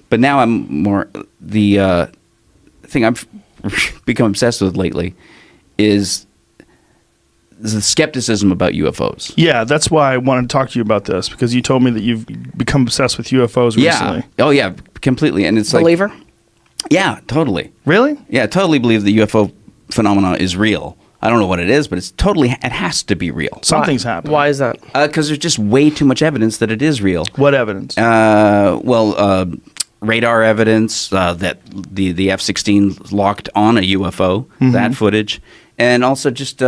But now I'm more, the thing I've become obsessed with lately is the skepticism about UFOs. Yeah, that's why I wanted to talk to you about this, because you told me that you've become obsessed with UFOs recently. Yeah. Oh, yeah, completely. And it's Believer? like... Yeah, totally. Really? Yeah, totally believe the UFO phenomena is real. I don't know what it is, but it has to be real. Something's happening. Why is that? Because there's just way too much evidence that it is real. What evidence? Radar evidence that the F-16 locked on a UFO, that footage. And also just...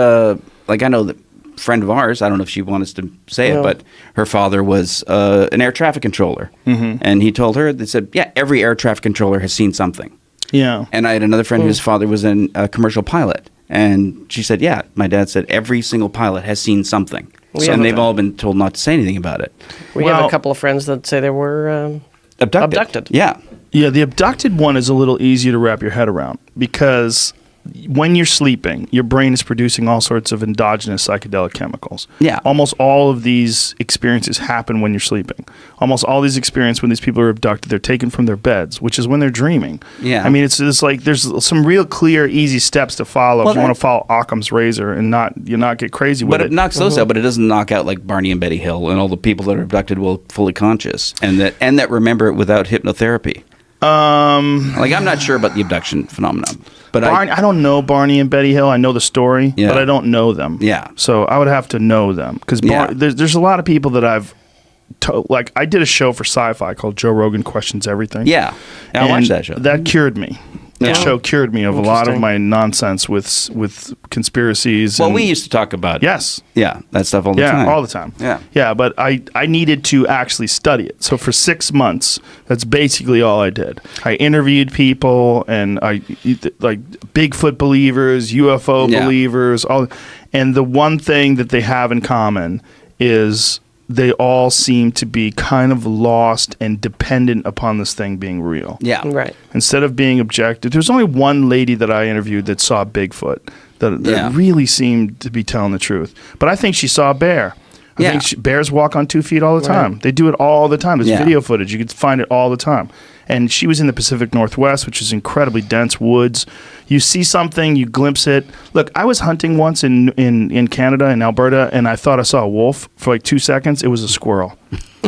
I know that a friend of ours, I don't know if she wanted us to say it, but her father was an air traffic controller. And he told her, they said, yeah, every air traffic controller has seen something. Yeah. And I had another friend whose father was a commercial pilot. And she said, yeah, my dad said every single pilot has seen something. And they've all been told not to say anything about it. We have a couple of friends that say they were abducted. Yeah. Yeah, the abducted one is a little easier to wrap your head around, because when you're sleeping, your brain is producing all sorts of endogenous psychedelic chemicals. Yeah. Almost all of these experiences happen when you're sleeping. Almost all these experiences when these people are abducted, they're taken from their beds, which is when they're dreaming. Yeah. I mean, it's like there's some real clear, easy steps to follow if you want to follow Occam's razor and not get crazy with it. But it knocks those out, but it doesn't knock out like Barney and Betty Hill and all the people that are abducted while fully conscious and that remember it without hypnotherapy. I'm not sure about the abduction phenomenon, but I don't know Barney and Betty Hill. I know the story, but I don't know them. Yeah. So I would have to know them, because there's a lot of people that I've I did a show for Sci-Fi called Joe Rogan Questions Everything. Yeah, I watched that show. That cured me. That show cured me of a lot of my nonsense with conspiracies. Well, we used to talk about that stuff all the time. Yeah, all the time. Yeah, but I needed to actually study it. So for 6 months, that's basically all I did. I interviewed people, and like Bigfoot believers, UFO believers, and the one thing that they have in common is they all seem to be kind of lost and dependent upon this thing being real. Yeah. Right. Instead of being objective. There's only one lady that I interviewed that saw Bigfoot that really seemed to be telling the truth. But I think she saw a bear. I think bears walk on 2 feet all the time. Right. They do it all the time. There's video footage. You can find it all the time. And she was in the Pacific Northwest, which is incredibly dense woods. You see something, you glimpse it. Look, I was hunting once in Canada, in Alberta, and I thought I saw a wolf for like 2 seconds. It was a squirrel.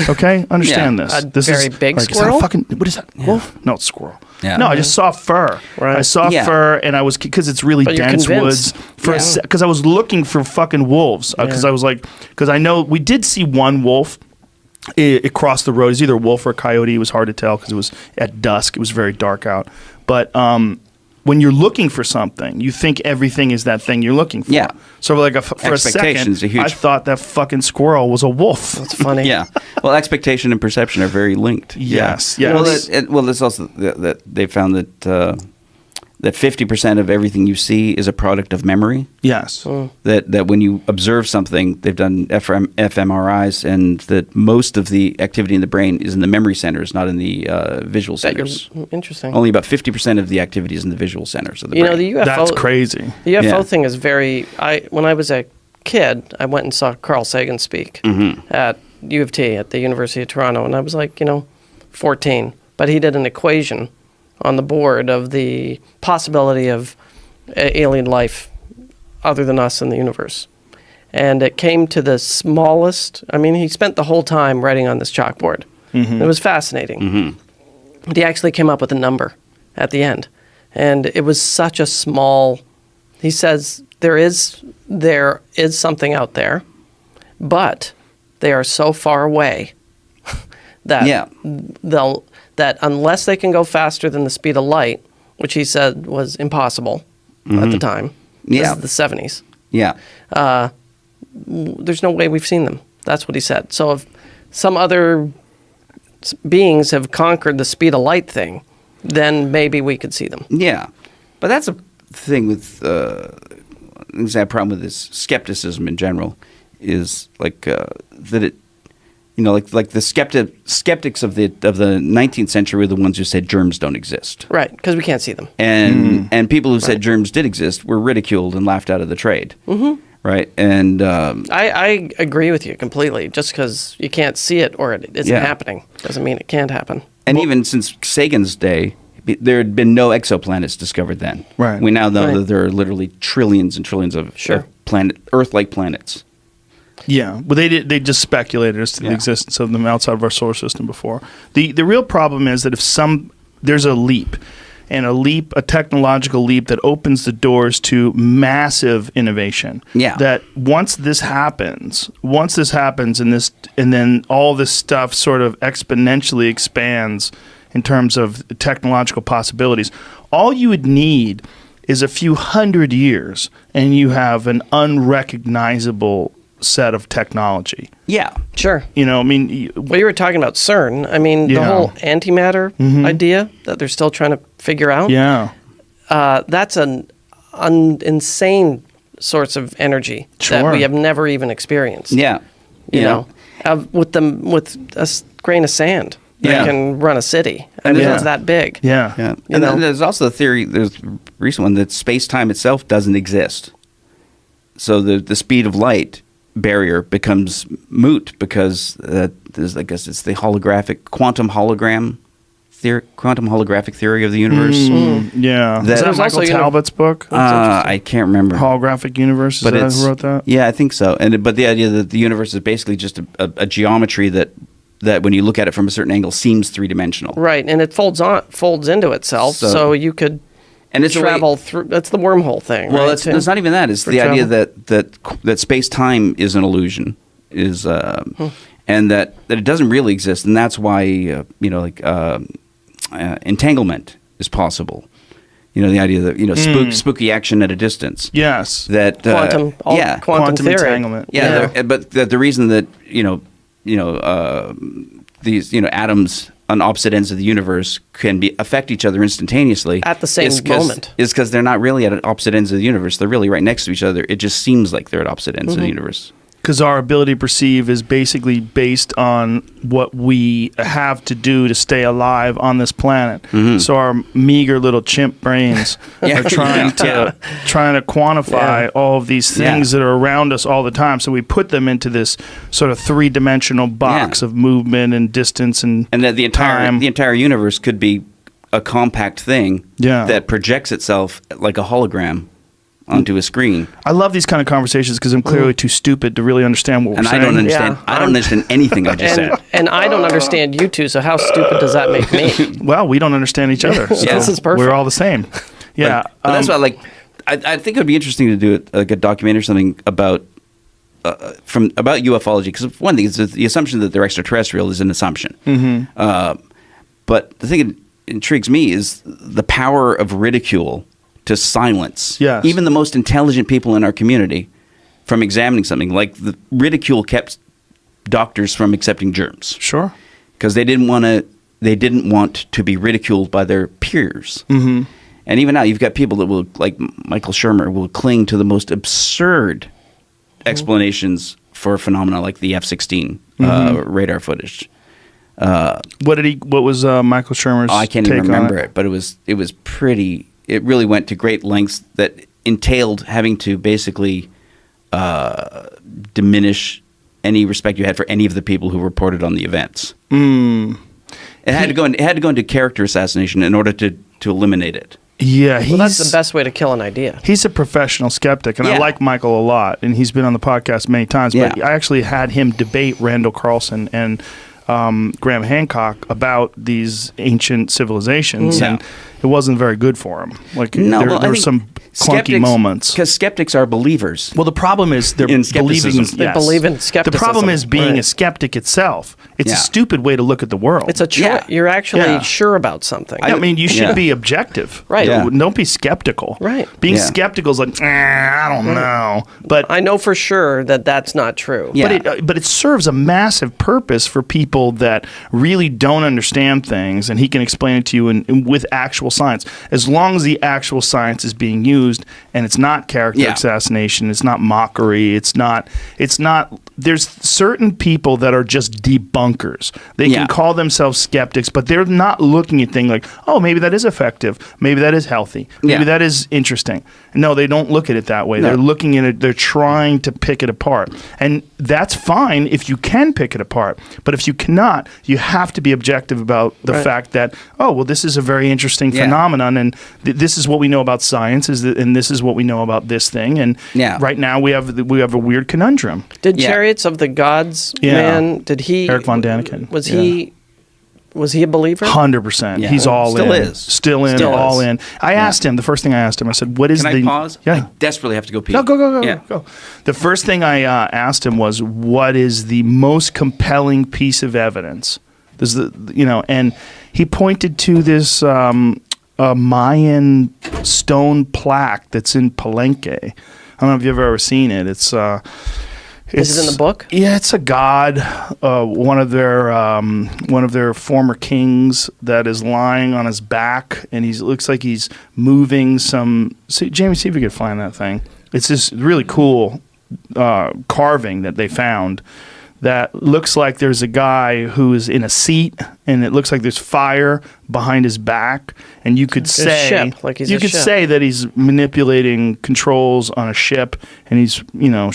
Okay? Understand this. A This very is big like, squirrel? What is that? Wolf? No, it's squirrel. Yeah. No, I just saw fur. Right. I saw fur, and I was, because it's really But you're dense convinced. woods. Because I was looking for fucking wolves. Because I was like, because I know we did see one wolf. It crossed the road. It was either a wolf or a coyote. It was hard to tell because it was at dusk. It was very dark out. But when you're looking for something, you think everything is that thing you're looking for. Yeah. So like for a second, I thought that fucking squirrel was a wolf. That's funny. Yeah. Well, expectation and perception are very linked. Yes. Yeah. Yes. Well, it's also that they found that 50% of everything you see is a product of memory. Yes. That when you observe something, they've done fMRIs, and that most of the activity in the brain is in the memory centers, not in the visual centers. Interesting. Only about 50% of the activity is in the visual centers of the brain. You know, the UFO. That's crazy. The UFO Yeah. thing is very. When I was a kid, I went and saw Carl Sagan speak at U of T at the University of Toronto, and I was like, 14. But he did an equation on the board of the possibility of alien life other than us in the universe. And it came to the smallest. I mean, he spent the whole time writing on this chalkboard. It was fascinating. But he actually came up with a number at the end. And it was such a small. He says there is something out there, but they are so far away that that unless they can go faster than the speed of light, which he said was impossible at the time. This is the 70s. Yeah. There's no way we've seen them. That's what he said. So if some other beings have conquered the speed of light thing, then maybe we could see them. Yeah. But that's a thing with a problem with this skepticism in general is like that it, like the skeptics of the 19th century were the ones who said germs don't exist. Right, because we can't see them. And people who said germs did exist were ridiculed and laughed out of the trade. Mm-hmm. Right, and I agree with you completely. Just because you can't see it or it isn't happening doesn't mean it can't happen. And even since Sagan's day, there had been no exoplanets discovered then. Right. We now know that there are literally trillions and trillions of Earth-like planets. Yeah, but they just speculated as to the existence of them outside of our solar system before. The real problem is that if there's a leap, a technological leap that opens the doors to massive innovation. Yeah. That once this happens, and then all this stuff sort of exponentially expands in terms of technological possibilities, all you would need is a few hundred years, and you have an unrecognizable set of technology. Yeah, sure. I mean, well, you were talking about CERN. I mean, the whole antimatter idea that they're still trying to figure out. Yeah, that's an insane source of energy that we have never even experienced. Yeah, you know, with a grain of sand. That can run a city. I mean, it's that big. Yeah. And then there's also the theory. There's a recent one that space-time itself doesn't exist. So the speed of light barrier becomes moot because there's, I guess it's the quantum holographic theory of the universe. Yeah. Is that Michael Talbot's book? I can't remember. Holographic Universe. Is that who wrote that? Yeah, I think so. But the idea that the universe is basically just a geometry that when you look at it from a certain angle seems three-dimensional. Right, and it folds into itself, so you could travel through. That's the wormhole thing. Well, right? it's not even that. It's the idea that space-time is an illusion, and that it doesn't really exist, and that's why entanglement is possible. The idea that spooky action at a distance. Yes. That quantum theory. Entanglement. Yeah. But the reason that these atoms on opposite ends of the universe can affect each other instantaneously at the same moment is because they're not really at opposite ends of the universe. They're really right next to each other. It just seems like they're at opposite ends of the universe. Because our ability to perceive is basically based on what we have to do to stay alive on this planet. So our meager little chimp brains are trying to quantify all of these things that are around us all the time. So we put them into this sort of three-dimensional box of movement and distance and that the time. entire universe could be a compact thing that projects itself like a hologram onto a screen. I love these kind of conversations because I'm clearly too stupid to really understand what we're saying. I don't understand. I don't understand anything I just said. And I don't understand you two, so how stupid does that make me? Well, we don't understand each other. So This is perfect. We're all the same. Yeah. But that's why, like, I think it would be interesting to do like a documentary or something about ufology, because one thing is that the assumption that they're extraterrestrial is an assumption. But the thing that intrigues me is the power of ridicule to silence even the most intelligent people in our community from examining something. Like the ridicule kept doctors from accepting germs. Sure. Because they didn't want to be ridiculed by their peers. And even now, you've got people that will, like Michael Shermer, will cling to the most absurd explanations for phenomena like the F-16 radar footage. What was Michael Shermer's I can't even take remember on it, but it was pretty. It really went to great lengths that entailed having to basically diminish any respect you had for any of the people who reported on the events. It had to go into character assassination in order to eliminate it. Yeah, Well, that's the best way to kill an idea. He's a professional skeptic, and I like Michael a lot, and he's been on the podcast many times. But I actually had him debate Randall Carlson and Graham Hancock about these ancient civilizations, and it wasn't very good for him. Like there were some clunky moments. Because skeptics are believers. Well, the problem is they're believing. They believe in skepticism. The problem is being a skeptic itself. It's a stupid way to look at the world. It's a choice. You're actually sure about something. I mean, you should be objective. Right. Yeah. Don't be skeptical. Right. Being skeptical is like, I don't know. But I know for sure that that's not true. Yeah. But it serves a massive purpose for people that really don't understand things, and he can explain it to you with actual science. As long as the actual science is being used and it's not character assassination, it's not mockery, it's not. There's certain people that are just debunkers. They can call themselves skeptics, but they're not looking at things like, oh, maybe that is effective, maybe that is healthy, maybe that is interesting. No, they don't look at it that way. No. They're looking at it, they're trying to pick it apart. And that's fine if you can pick it apart. But if you cannot, you have to be objective about the fact that, oh, well, this is a very interesting phenomenon, and this is what we know about science, and this is what we know about this thing. And right now we have a weird conundrum. Did Chariots of the Gods man, did he... Eric Von Daniken. Was he a believer? 100%. Yeah. He's all Still in. is. Still in, Still all is. in. I asked him, the first thing I asked him, I said, what is Can I pause? Yeah. I desperately have to go pee. No, go. Yeah. Go. The first thing I asked him was, what is the most compelling piece of evidence? And he pointed to this Mayan stone plaque that's in Palenque. I don't know if you've ever seen it. Is it in the book? Yeah, it's a god, one of their former kings that is lying on his back, and looks like he's moving some. Jamie, see if you could find that thing. It's this really cool carving that they found that looks like there's a guy who is in a seat, and it looks like there's fire behind his back, and you could say that he's manipulating controls on a ship, and he's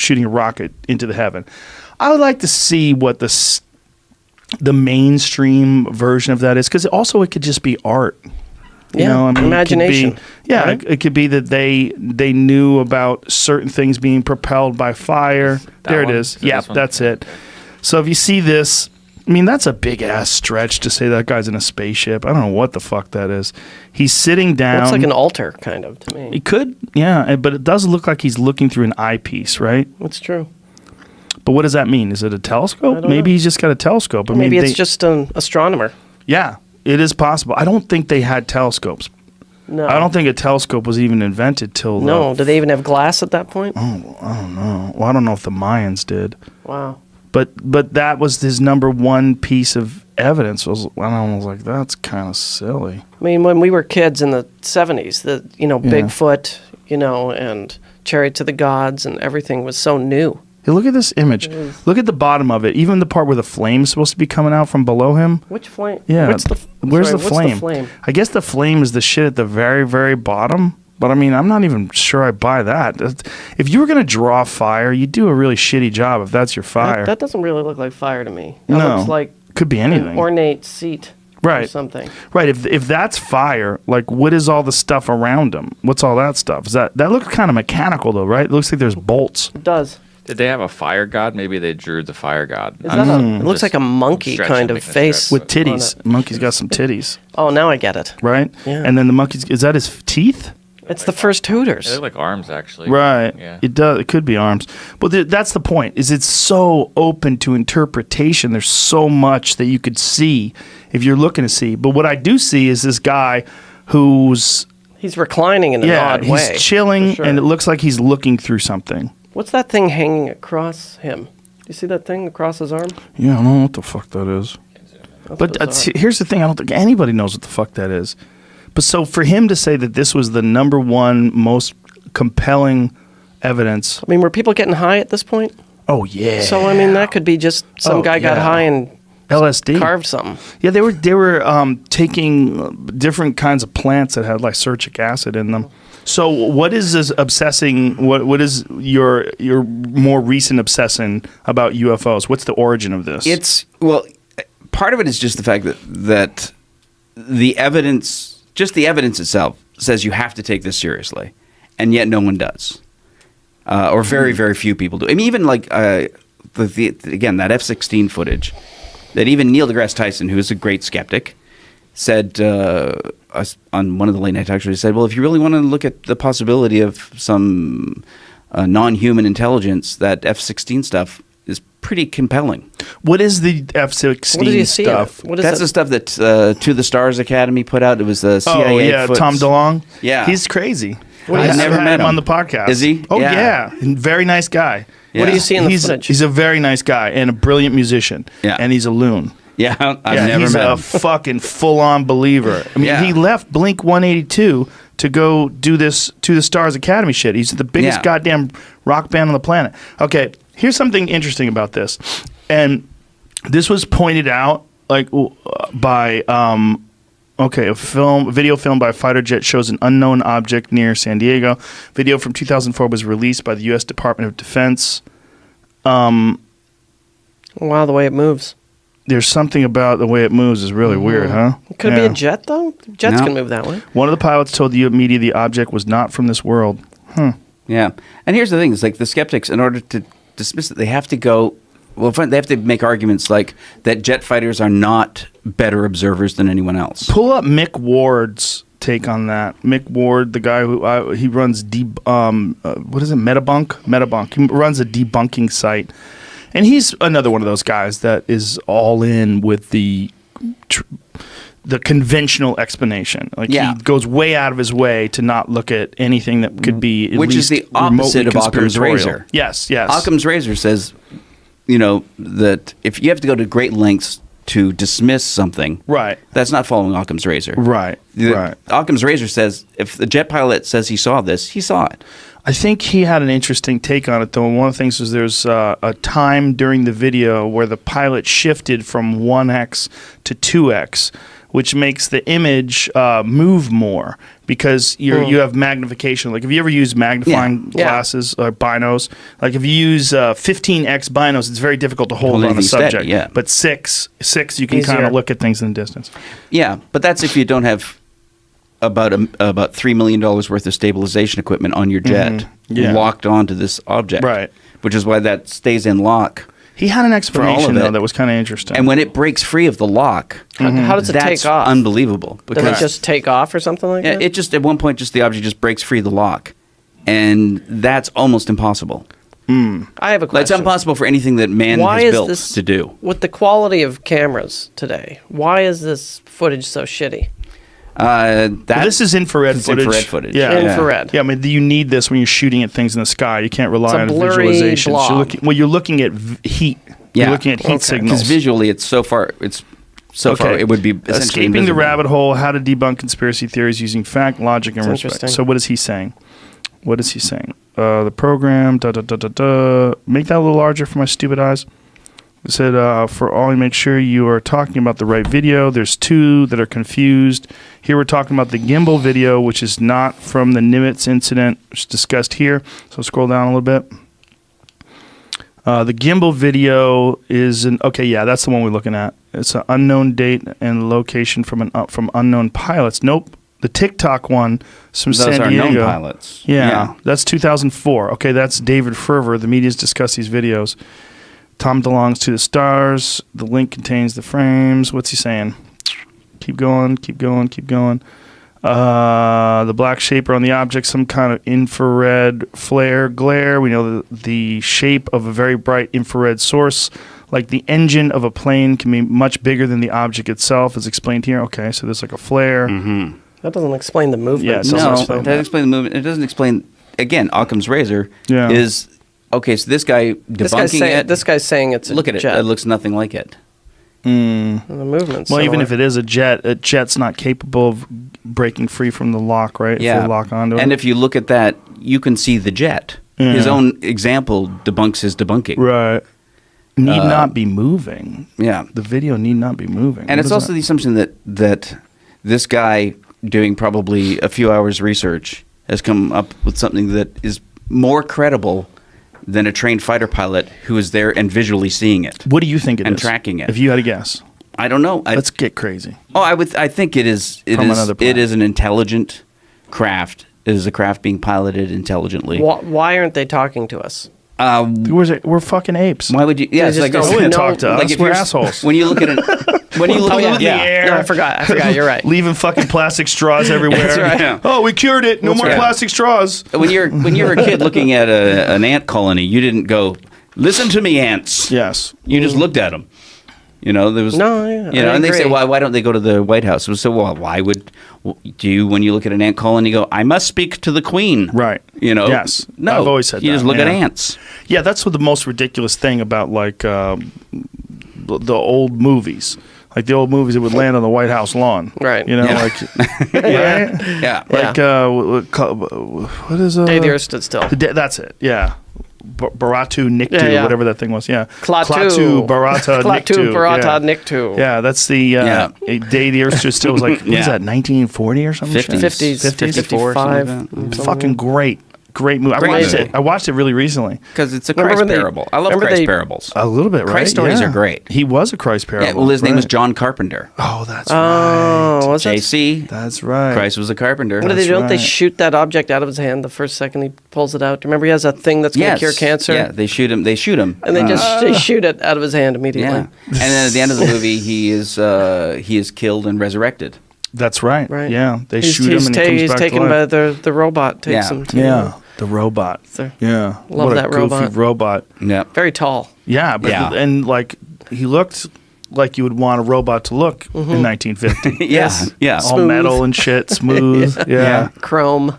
shooting a rocket into the heaven. I would like to see what the mainstream version of that is, because also it could just be art. Imagination. It could be that they knew about certain things being propelled by fire. There it is. Yeah, that's it. So if you see this, I mean, that's a big ass stretch to say that guy's in a spaceship. I don't know what the fuck that is. He's sitting down. Looks like an altar, kind of, to me. It could, but it does look like he's looking through an eyepiece, right? That's true. But what does that mean? Is it a telescope? I don't Maybe know. He's just got a telescope. Maybe it's just an astronomer. Yeah, it is possible. I don't think they had telescopes. No. I don't think a telescope was even invented till... No. Did they even have glass at that point? Oh, I don't know. Well, I don't know if the Mayans did. Wow. But that was his number one piece of evidence. I was like, that's kind of silly. I mean, when we were kids in the 70s, Bigfoot, and Chariots of the Gods and everything was so new. Yeah, look at this image. Look at the bottom of it. Even the part where the flame's supposed to be coming out from below him. Which flame? Yeah. Where's Where's the what's flame? the flame? I guess the flame is the shit at the very, very bottom. But I mean, I'm not even sure I buy that. If you were going to draw fire, you'd do a really shitty job if that's your fire. That doesn't really look like fire to me. That No. looks like Could be an anything. ornate seat or Right. something. Right. If that's fire, like what is all the stuff around them? What's all that stuff? Is that looks kind of mechanical though, right? It looks like there's bolts. It does. Did they have a fire god? Maybe they drew the fire god. Is that it looks like a monkey stretching, kind of making a face. stretch. With titties. Monkey's got some titties, Oh, now I get it. right? Yeah. And then the monkey's, is that his teeth? It's the first They Hooters. look like arms, actually. Right. Yeah. It does. It could be arms. But that's the point. Is it's so open to interpretation. There's so much that you could see if you're looking to see. But what I do see is this guy who's He's reclining in an odd he's way. chilling, for sure. and it looks like he's looking through something. What's that thing hanging across him? You see that thing across his arm? Yeah, I don't know what the fuck that is. But bizarre. here's the thing: I don't think anybody knows what the fuck that is. But so for him to say that this was the number one most compelling evidence, I mean, were people getting high at this point? oh yeah. So I mean, that could be just some Oh, guy got yeah. high and LSD. carved something. Yeah, they were taking different kinds of plants that had lysergic acid in them. So what is this obsessing? What is your more recent obsessing about UFOs? What's the origin of this? It's part of it is just the fact that the evidence, just the evidence itself, says you have to take this seriously, and yet no one does, or very, very few people do. I mean, even like again that F-16 footage, that even Neil deGrasse Tyson, who is a great skeptic, said on one of the late night talk shows, he said, "Well, if you really want to look at the possibility of some non-human intelligence, that F-16 stuff is pretty compelling." What is the What did F-16 you see? stuff? What is That's that? the stuff that To the Stars Academy put out. It was the CIA. Oh yeah, foots. Tom DeLonge. Yeah. he's crazy. I've never had met him on him. the podcast. Is he? Oh Yeah. yeah, very nice guy. What do you see in the he's, footage? He's a very nice guy and a brilliant musician. Yeah. And he's a loon. Yeah, I've Yeah, never he's met a him. fucking full-on believer. I mean, Yeah. he left Blink 182 to go do this To the Stars Academy shit. He's the biggest Yeah. goddamn rock band on the planet. Okay, here's something interesting about this, and this was pointed out by a video film by a fighter jet shows an unknown object near San Diego. Video from 2004 was released by the U.S. Department of Defense. Wow, the way it moves. There's something about the way it moves is really weird, huh? Could it Yeah. be a jet though? Jets No. can move that way. One of the pilots told the media the object was not from this world. Yeah, and here's the thing: it's like the skeptics, in order to dismiss it, they have to go. Well, they have to make arguments like that jet fighters are not better observers than anyone else. Pull up Mick Ward's take on that. Mick Ward, the guy who he runs what is it? Metabunk. He runs a debunking site, and he's another one of those guys that is all in with the conventional explanation. Like Yeah. he goes way out of his way to not look at anything that could be at Which is least the opposite remotely of Occam's conspiratorial. razor. Yes. Occam's razor says, that if you have to go to great lengths to dismiss something, Right. that's not following Occam's razor. Right. Right. Occam's razor says if the jet pilot says he saw this, he saw it. I think he had an interesting take on it, though. And one of the things was there's a time during the video where the pilot shifted from 1x to 2x, which makes the image move more because you have magnification. Like, have you ever used magnifying Yeah. glasses or binos? Like, if you use 15x binos, it's very difficult to hold Hold on a anything steady, subject. yeah. But six, you can Easier. kind of look at things in the distance. Yeah, but that's if you don't have about $3 million worth of stabilization equipment on your jet Yeah. locked onto this object. Right. Which is why that stays in lock. He had an explanation, it. though, that was kind of interesting. And when it breaks free of the lock, How does it that's take off? unbelievable. Does it just take off or something like Yeah, that? it just at one point just the object just breaks free of the lock, and that's almost impossible. I have a question. It's impossible for anything that man Why has is built this to do. with the quality of cameras today? Why is this footage so shitty? Well, this is infrared It's footage. infrared footage. Yeah. Infrared. Yeah, I mean, you need this when you're shooting at things in the sky. You can't rely It's a on blurry visualization. blob. You're looking at heat. Yeah. You're looking at heat signals. because visually it's so far. It's so far. It would be essentially escaping the invisible. rabbit hole. How to debunk conspiracy theories using fact, logic, and That's respect. interesting. So, what is he saying? What is he saying? The program, Make that a little larger for my stupid eyes. It said, for all, make sure you are talking about the right video. There's two that are confused. Here we're talking about the gimbal video, which is not from the Nimitz incident, which is discussed here. So scroll down a little bit. The gimbal video is okay, yeah, that's the one we're looking at. It's an unknown date and location from unknown pilots. Nope. The TikTok one is from San Diego. Those are known pilots. Yeah, that's 2004. Okay, that's David Ferver. The media's discussed these videos. Tom belongs to the stars. The link contains the frames. What's he saying? Keep going, keep going, keep going. The black shape on the object, some kind of infrared flare glare. We know the shape of a very bright infrared source, like the engine of a plane, can be much bigger than the object itself, as explained here. Okay, so there's like a flare. Mm-hmm. That doesn't explain the movement. Yeah, it No, doesn't it explain doesn't explain the movement. It doesn't explain, again, Occam's razor is, okay, so this guy debunking it. This guy's saying it's a Look at jet. it. It looks nothing like it. The movement's Well, even similar. if it is a jet's not capable of breaking free from the lock, right? Yeah. If they lock onto it. And if you look at that, you can see the jet. Yeah. His own example debunks his debunking. Right. Need not be moving. Yeah. The video need not be moving. And What it's is also that? the assumption that this guy doing probably a few hours research has come up with something that is more credible than a trained fighter pilot who is there and visually seeing it. What do you think it is? and tracking it. If you had a guess. I don't know. Let's get crazy. I think it is. From another planet. It is an intelligent craft. It is a craft being piloted intelligently. Why aren't they talking to us? We're fucking apes. Why would you? Yeah, They it's just like don't They wouldn't talk to like us. if We're you're- assholes. When you look at it, when you look at in the air. No, I forgot. You're right. Leaving fucking plastic straws everywhere. That's right. Yeah. Oh, we cured it. No That's more right. plastic straws. when you're a kid looking at an ant colony, you didn't go, "Listen to me, ants." Yes. You just looked at them. You know, there was No, yeah, you know, I and they say, agree. why don't they go to the White House? So, well, why would do you when you look at an ant colony, go, I must speak to the Queen, Right. You know, Yes. no, I've always said you that, just look at yeah. ants. Yeah, that's what the most ridiculous thing about like the old movies. Like the old movies that would land on the White House lawn. Right. You know, Yeah. like right? Yeah, Like what is Day the Earth stood still. That's it. Yeah. Baratu Niktu, Yeah. whatever that thing was. Yeah. Klaatu. Barata Klaatu, Niktu. Barata, yeah. Niktu. Yeah, that's the day the Earth stood still was like what Yeah. is that, 1940 or something? 50s, 50s, 54, 55. something like that. Fucking great movie. Great I watched it really recently. Because it's a Remember Christ when they- parable. I love remember Christ they- parables. A little bit, right? Christ stories Yeah. are great. He was a Christ parable. Yeah, well, his name was right. John Carpenter. Oh, that's Oh, right. what's that? JC. That's right. Christ was a carpenter. What do they do? Don't they right. shoot that object out of his hand the first second he pulls it out? Do you remember he has a thing that's going to Yes. cure cancer? Yeah, they shoot him. And they they shoot it out of his hand immediately. Yeah, and then at the end of the movie, he is killed and resurrected. That's right. Right. Yeah, they He's, shoot he's him and he comes he's back taken to by life. the robot takes Yeah. him to Yeah, the robot. the- Yeah, Love what a that goofy robot. robot. Yeah, very tall. Yeah, but Yeah. and like he looked like you would want a robot to look in 1950. yes, yeah. All Smooth. metal and shit, smooth. yeah. Chrome.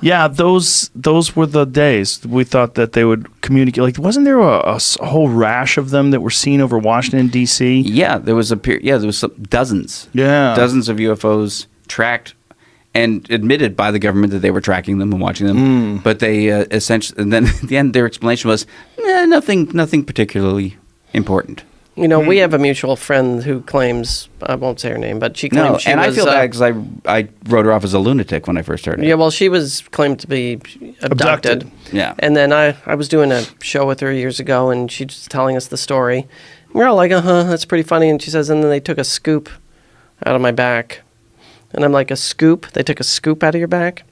Yeah, those were the days. We thought that they would communicate. Like, wasn't there a whole rash of them that were seen over Washington D.C.? Yeah, there was dozens. Yeah. Dozens of UFOs tracked and admitted by the government that they were tracking them and watching them. But they essentially, and then at the end, their explanation was nothing particularly important. You know, we have a mutual friend who claims, I won't say her name, but she claims No, she and was... I feel bad because I wrote her off as a lunatic when I first heard it. Yeah, well, she was claimed to be abducted. Yeah. And then I was doing a show with her years ago, and she's just telling us the story. We're all like, that's pretty funny. And she says, and then they took a scoop out of my back. And I'm like, a scoop? They took a scoop out of your back?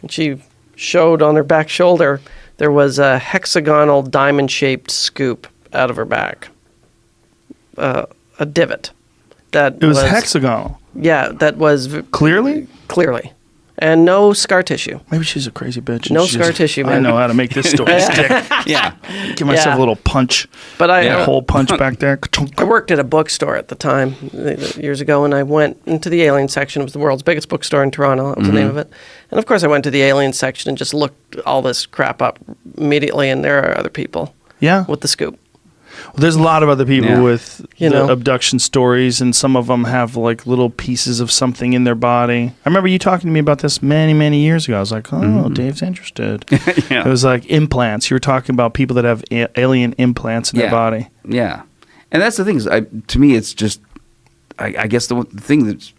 And she showed on her back shoulder, there was a hexagonal diamond-shaped scoop out of her back. A divot. It was hexagonal. Yeah, that was... Clearly? Clearly. And no scar tissue. Maybe she's a crazy bitch. and No she scar just- tissue, I man. know how to make this story stick. Yeah. Give myself Yeah. a little punch. But I... A hole punch back there. I worked at a bookstore at the time, years ago, and I went into the alien section. It was the world's biggest bookstore in Toronto. That was the name of it. And of course, I went to the alien section and just looked all this crap up immediately, and there are other people Yeah. with the scoop. There's a lot of other people Yeah. with You the know. abduction stories, and some of them have like little pieces of something in their body. I remember you talking to me about this many, many years ago. I was like, oh, Dave's interested. Yeah. It was like implants. You were talking about people that have alien implants in their body. Yeah, and that's the thing. Is to me, it's just I guess the thing that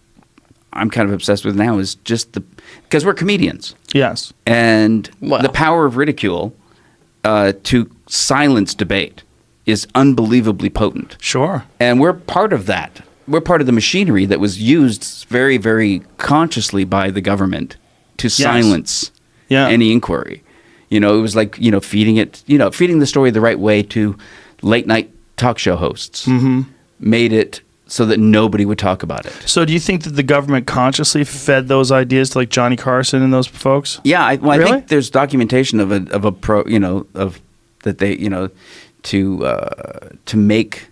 I'm kind of obsessed with now is just because we're comedians. Yes. And Well. the power of ridicule to silence debate is unbelievably potent. Sure. And we're part of that. We're part of the machinery that was used very, very consciously by the government to silence any inquiry. You know, it was like, feeding the story the right way to late night talk show hosts made it so that nobody would talk about it. So do you think that the government consciously fed those ideas to like Johnny Carson and those folks? Yeah, I Really? think there's documentation of a pro, of that they, to make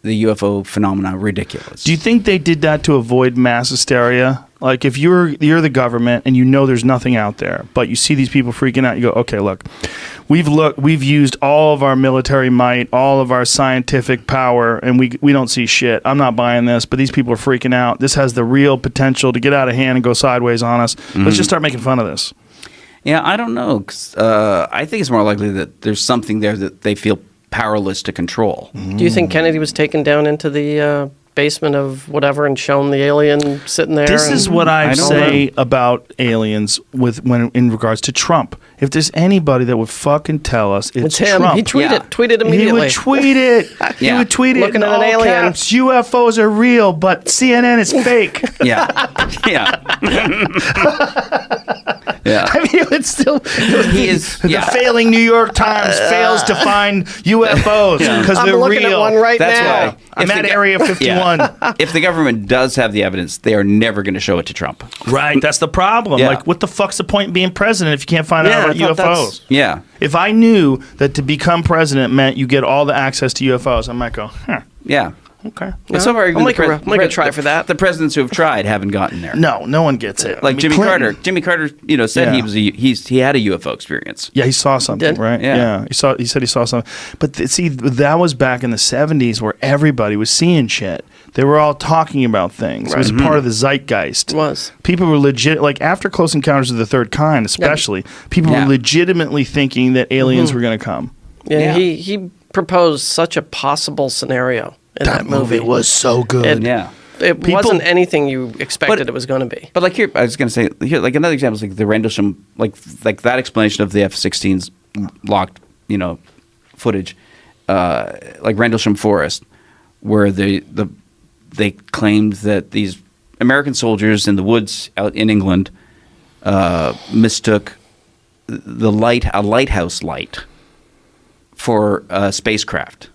the UFO phenomenon ridiculous. Do you think they did that to avoid mass hysteria? Like if you're the government and you know there's nothing out there, but you see these people freaking out, you go, okay, look, we've used all of our military might, all of our scientific power, and we don't see shit. I'm not buying this, but these people are freaking out. This has the real potential to get out of hand and go sideways on us. Let's just start making fun of this. Yeah, I don't know. 'Cause, I think it's more likely that there's something there that they feel powerless to control. Do you think Kennedy was taken down into the basement of whatever and shown the alien sitting there? This is what I I don't say about aliens when in regards to Trump. If there's anybody that would fucking tell us, it's him. Trump. He tweeted He immediately. would tweet it. He Yeah. would tweet it Looking in at an all alien. caps. UFOs are real, but CNN is fake. Yeah, yeah, yeah. I mean, it's still He is. the Yeah. failing New York Times fails to find UFOs because I'm they're looking real. at one right That's now. why. I'm If at the- Area 51. If the government does have the evidence, they are never going to show it to Trump. Right, that's the problem. Yeah. Like, what the fuck's the point in being president if you can't find Yeah, out I about thought that's- UFOs? Yeah, If I knew that to become president meant you get all the access to UFOs, I might go, yeah. okay. But so far, even I'll the make a try for that. The presidents who have tried haven't gotten there. No one gets it. Like I mean, Jimmy Clinton- Carter. Jimmy Carter, said Yeah. he had a UFO experience. Yeah, he saw something, Did? right? Yeah. He said he saw something. But see, that was back in the 70s where everybody was seeing shit. They were all talking about things. It was part of the zeitgeist. It was. People were legit, like after Close Encounters of the Third Kind, especially, people Yeah. were legitimately thinking that aliens were going to come. Yeah, Yeah. He proposed such a possible scenario in that movie. was so good. It- Yeah. It People- wasn't anything you expected But- it was going to be. But like here, I was going to say here, like another example is like the Rendlesham, like that explanation of the F-16's locked, footage, like Rendlesham Forest, where they claimed that these American soldiers in the woods out in England mistook a lighthouse light for a spacecraft.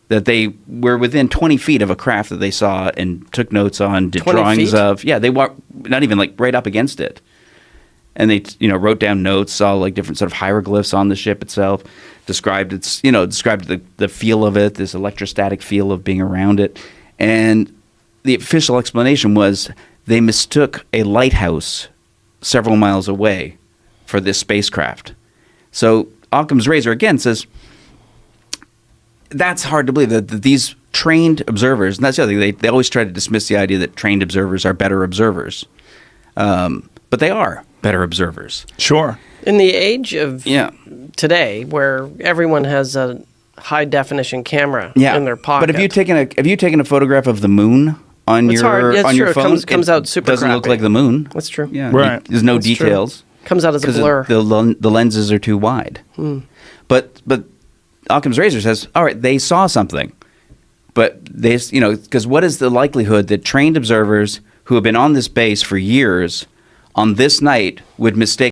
That they were within 20 feet of a craft that they saw and took notes on, did 20 drawings feet? of. Yeah, they walked not even like right up against it, and they wrote down notes, saw like different sort of hieroglyphs on the ship itself, described the feel of it, this electrostatic feel of being around it, and the official explanation was they mistook a lighthouse several miles away for this spacecraft. So Occam's razor again says. That's hard to believe that these trained observers, and that's the other thing, they always try to dismiss the idea that trained observers are better observers. But they are better observers. Sure. In the age of Yeah. today, where everyone has a high definition camera Yeah. in their pocket. But have you taken a photograph of the moon on It's your hard. Yeah, it's on your true. It phone? comes out super doesn't look crappy. like the moon. That's true. Yeah. Right. There's no That's true. details. Comes out as a Because blur. the lenses are too wide. But Occam's razor says, all right, they saw something, but they, because what is the likelihood that trained observers who have been on this base for years on this night would mistake